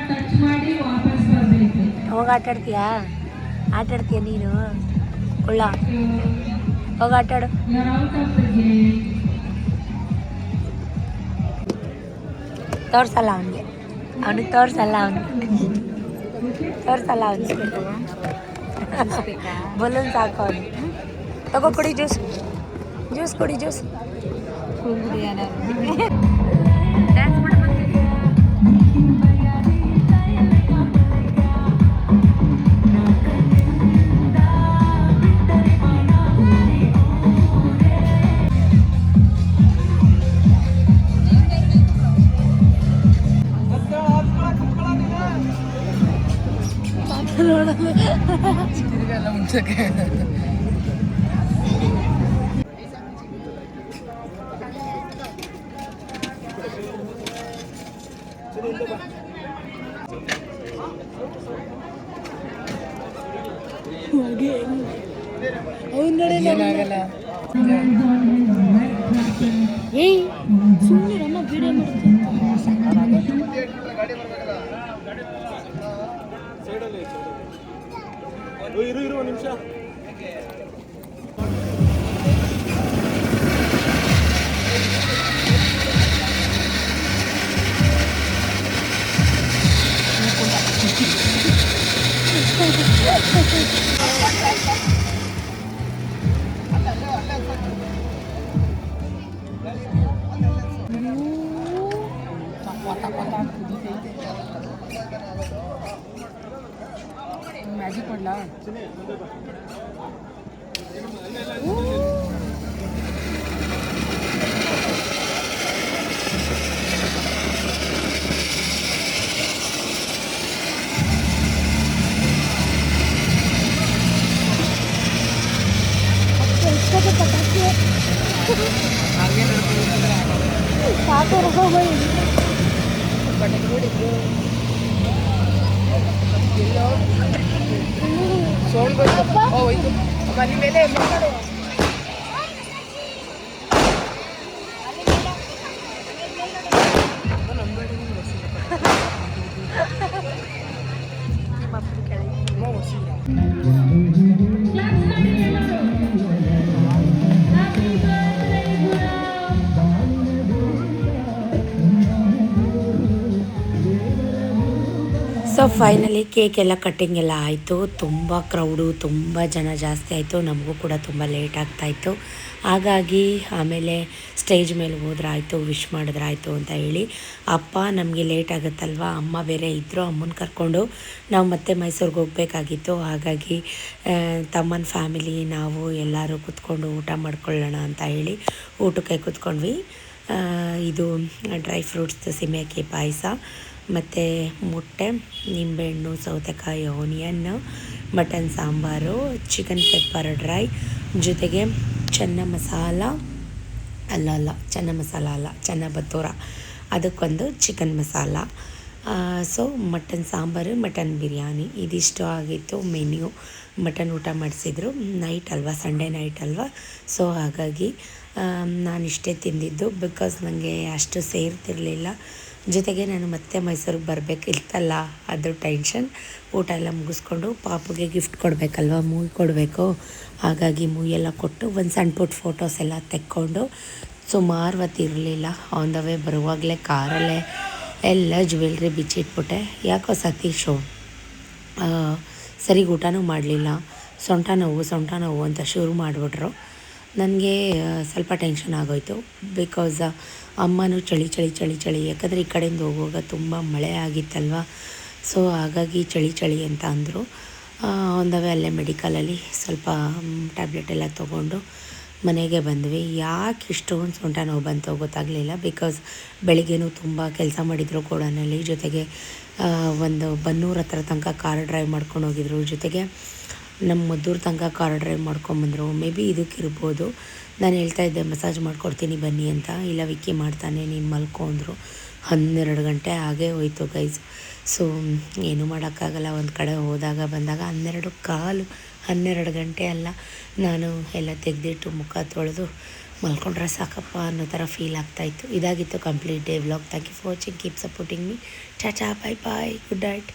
D: ಟಚ್ ಮಾಡಿ ವಾಪಸ್ ಬರಬೇಕು.
A: ಹೋಗಿ ಆಟಾಡ್ತೀಯಾ ನೀನು? ಉಳ್ಳ ಹೋಗಿ ಆಟಾಡು. ತೋರ್ಸಲ್ಲ ಅವನಿಗೆ ತೋರ್ಸಲ್ಲ ಅವನಿಗೆ ಬಲೂನ್ ಸಾಕು ಅವನಿಗೆ. ತಗೋ ಕುಡಿ, ಜ್ಯೂಸ್ ಕುಡಿ.
C: ತಿರ್ಗೆಲ್ಲ ಮುಂಚೆಗೆ ಏನಾಗಲ್ಲ.
A: ಏಯ್ ಸುಮ್ಮನೆ ನಮ್ಮ ವಿಡಿಯೋ ಮಾಡ್ತೀನಿ.
B: ಇರು ಒಂದು ನಿಮಿಷ.
C: ಮ್ಯಾಜಿಕ್ ಮಾಡಲಾ? ಹಂಗೆ ನಡ್ಕೊಂಡು ಬಟ್ಟೆ ನೋಡಿದ್ರು ಎಲ್ಲೋ ಸೌಂಡ್ ಬಂತು ಹೋಯ್ತು ಮನೆ ಮೇಲೆ ಮಕ್ಕಳು
A: ಸೊ ಫೈನಲಿ ಕೇಕ್ ಎಲ್ಲ ಕಟ್ಟಿಂಗ್ ಎಲ್ಲ ಆಯಿತು. ತುಂಬ ಕ್ರೌಡು, ತುಂಬ ಜನ ಜಾಸ್ತಿ ಆಯಿತು. ನಮಗೂ ಕೂಡ ತುಂಬ ಲೇಟ್ ಆಗ್ತಾಯಿತ್ತು. ಹಾಗಾಗಿ ಆಮೇಲೆ ಸ್ಟೇಜ್ ಮೇಲೆ ಹೋದ್ರಾಯ್ತು, ವಿಶ್ ಮಾಡಿದ್ರಾಯ್ತು ಅಂತ ಹೇಳಿ ಅಪ್ಪ ನಮಗೆ ಲೇಟ್ ಆಗುತ್ತಲ್ವ, ಅಮ್ಮ ಬೇರೆ ಇದ್ದರು, ಅಮ್ಮನ ಕರ್ಕೊಂಡು ನಾವು ಮತ್ತೆ ಮೈಸೂರಿಗೆ ಹೋಗಬೇಕಾಗಿತ್ತು. ಹಾಗಾಗಿ ತಮ್ಮನ ಫ್ಯಾಮಿಲಿ ನಾವು ಎಲ್ಲರೂ ಕೂತ್ಕೊಂಡು ಊಟ ಮಾಡ್ಕೊಳ್ಳೋಣ ಅಂತ ಹೇಳಿ ಊಟಕ್ಕೆ ಕೂತ್ಕೊಂಡ್ವಿ. ಇದು ಡ್ರೈ ಫ್ರೂಟ್ಸ್ದು ಸಿಮೆಕ್ಕಿ ಪಾಯಸ ಮತ್ತು ಮೊಟ್ಟೆ, ನಿಂಬೆಹಣ್ಣು, ಸೌತೆಕಾಯಿ, onion, mutton sambar, chicken pepper dry, ಜೊತೆಗೆ ಚೆನ್ನ ಮಸಾಲ ಚೆನ್ನ ಬತ್ತೂರ, ಅದಕ್ಕೊಂದು chicken masala. So mutton sambar, mutton biryani ಇದಿಷ್ಟು ಆಗಿತ್ತು ಮೆನ್ಯೂ. ಮಟನ್ ಊಟ ಮಾಡಿಸಿದ್ರು. ನೈಟ್ ಅಲ್ವಾ, ಸಂಡೇ ನೈಟ್ ಅಲ್ವಾ, ಸೊ ಹಾಗಾಗಿ ನಾನಿಷ್ಟೇ ತಿಂದಿದ್ದು. ಬಿಕಾಸ್ ನನಗೆ ಅಷ್ಟು ಸೇರ್ತಿರಲಿಲ್ಲ. ಜೊತೆಗೆ ನಾನು ಮತ್ತೆ ಮೈಸೂರಿಗೆ ಬರಬೇಕಿತ್ತಲ್ಲ, ಅದು ಟೆನ್ಷನ್. ಊಟ ಎಲ್ಲ ಮುಗಿಸ್ಕೊಂಡು ಪಾಪುಗೆ ಗಿಫ್ಟ್ ಕೊಡಬೇಕಲ್ವ, ಮೂವಿ ಕೊಡಬೇಕು. ಹಾಗಾಗಿ ಮೂವಿ ಎಲ್ಲ ಕೊಟ್ಟು ಒಂದು ಸಣ್ಣ ಪುಟ್ಟ ಫೋಟೋಸ್ ಎಲ್ಲ ತೆಕ್ಕೊಂಡು ಸುಮಾರು ಹೊತ್ತು ಇರಲಿಲ್ಲ. ಆನ್ ದ ವೇ ಬರುವಾಗಲೇ ಕಾರಲ್ಲೇ ಎಲ್ಲ ಜ್ಯುವೆಲ್ರಿ ಬಿಚ್ಚಿಟ್ಬಿಟ್ಟೆ. ಯಾಕೋ ಸತೀಶು ಸರಿಗೆ ಊಟನೂ ಮಾಡಲಿಲ್ಲ. ಸೊಂಟ ನೋವು ಅಂತ ಶುರು ಮಾಡಿಬಿಟ್ರು. ನನಗೆ ಸ್ವಲ್ಪ ಟೆನ್ಷನ್ ಆಗೋಯಿತು. ಬಿಕಾಸ್ ಅಮ್ಮನೂ ಚಳಿ ಯಾಕಂದರೆ ಈ ಕಡೆಯಿಂದ ಹೋಗುವಾಗ ತುಂಬ ಮಳೆ ಆಗಿತ್ತಲ್ವ. ಸೊ ಹಾಗಾಗಿ ಚಳಿ ಅಂತ ಅಂದರು. ಒಂದವೇ ಅಲ್ಲೇ ಮೆಡಿಕಲಲ್ಲಿ ಸ್ವಲ್ಪ ಟ್ಯಾಬ್ಲೆಟ್ ಎಲ್ಲ ತೊಗೊಂಡು ಮನೆಗೆ ಬಂದ್ವಿ. ಯಾಕೆ ಇಷ್ಟೊಂದು ಸೊಂಟ ನೋವು ಬಂತೋ ಗೊತ್ತಾಗಲಿಲ್ಲ. ಬಿಕಾಸ್ ಬೆಳಿಗ್ಗೆನೂ ತುಂಬ ಕೆಲಸ ಮಾಡಿದರು ಗೋಡನಲ್ಲಿ. ಜೊತೆಗೆ ಒಂದು ಬನ್ನೂರು ಹತ್ರ ತನಕ ಕಾರ್ ಡ್ರೈವ್ ಮಾಡ್ಕೊಂಡು ಹೋಗಿದ್ರು. ಜೊತೆಗೆ ನಮ್ಮ ಮದ್ದೂರು ತನಕ ಕಾರ್ ಡ್ರೈವ್ ಮಾಡ್ಕೊಂಬಂದರು. ಮೇ ಬಿ ಇದಕ್ಕಿರ್ಬೋದು. ನಾನು ಹೇಳ್ತಾ ಇದ್ದೆ ಮಸಾಜ್ ಮಾಡಿಕೊಡ್ತೀನಿ ಬನ್ನಿ ಅಂತ. ಇಲ್ಲ ವಿಕ್ಕಿ ಮಾಡ್ತಾನೆ, ನೀನು ಮಲ್ಕೊ ಅಂದರು. 12 ಗಂಟೆ ಆಗೇ ಹೋಯ್ತು ಗೈಸ್. ಸೊ ಏನೂ ಮಾಡೋಕ್ಕಾಗಲ್ಲ. ಒಂದು ಕಡೆ ಹೋದಾಗ ಬಂದಾಗ 12 ಗಂಟೆ ಅಲ್ಲ, ನಾನು ಎಲ್ಲ ತೆಗೆದಿಟ್ಟು ಮುಖ ತೊಳೆದು ಮಲ್ಕೊಂಡ್ರೆ ಸಾಕಪ್ಪ ಅನ್ನೋ ಥರ ಫೀಲ್ ಆಗ್ತಾಯಿತ್ತು. ಇದಾಗಿತ್ತು complete day vlog. Thank you for watching. Keep supporting me. Tata, bye bye, good night.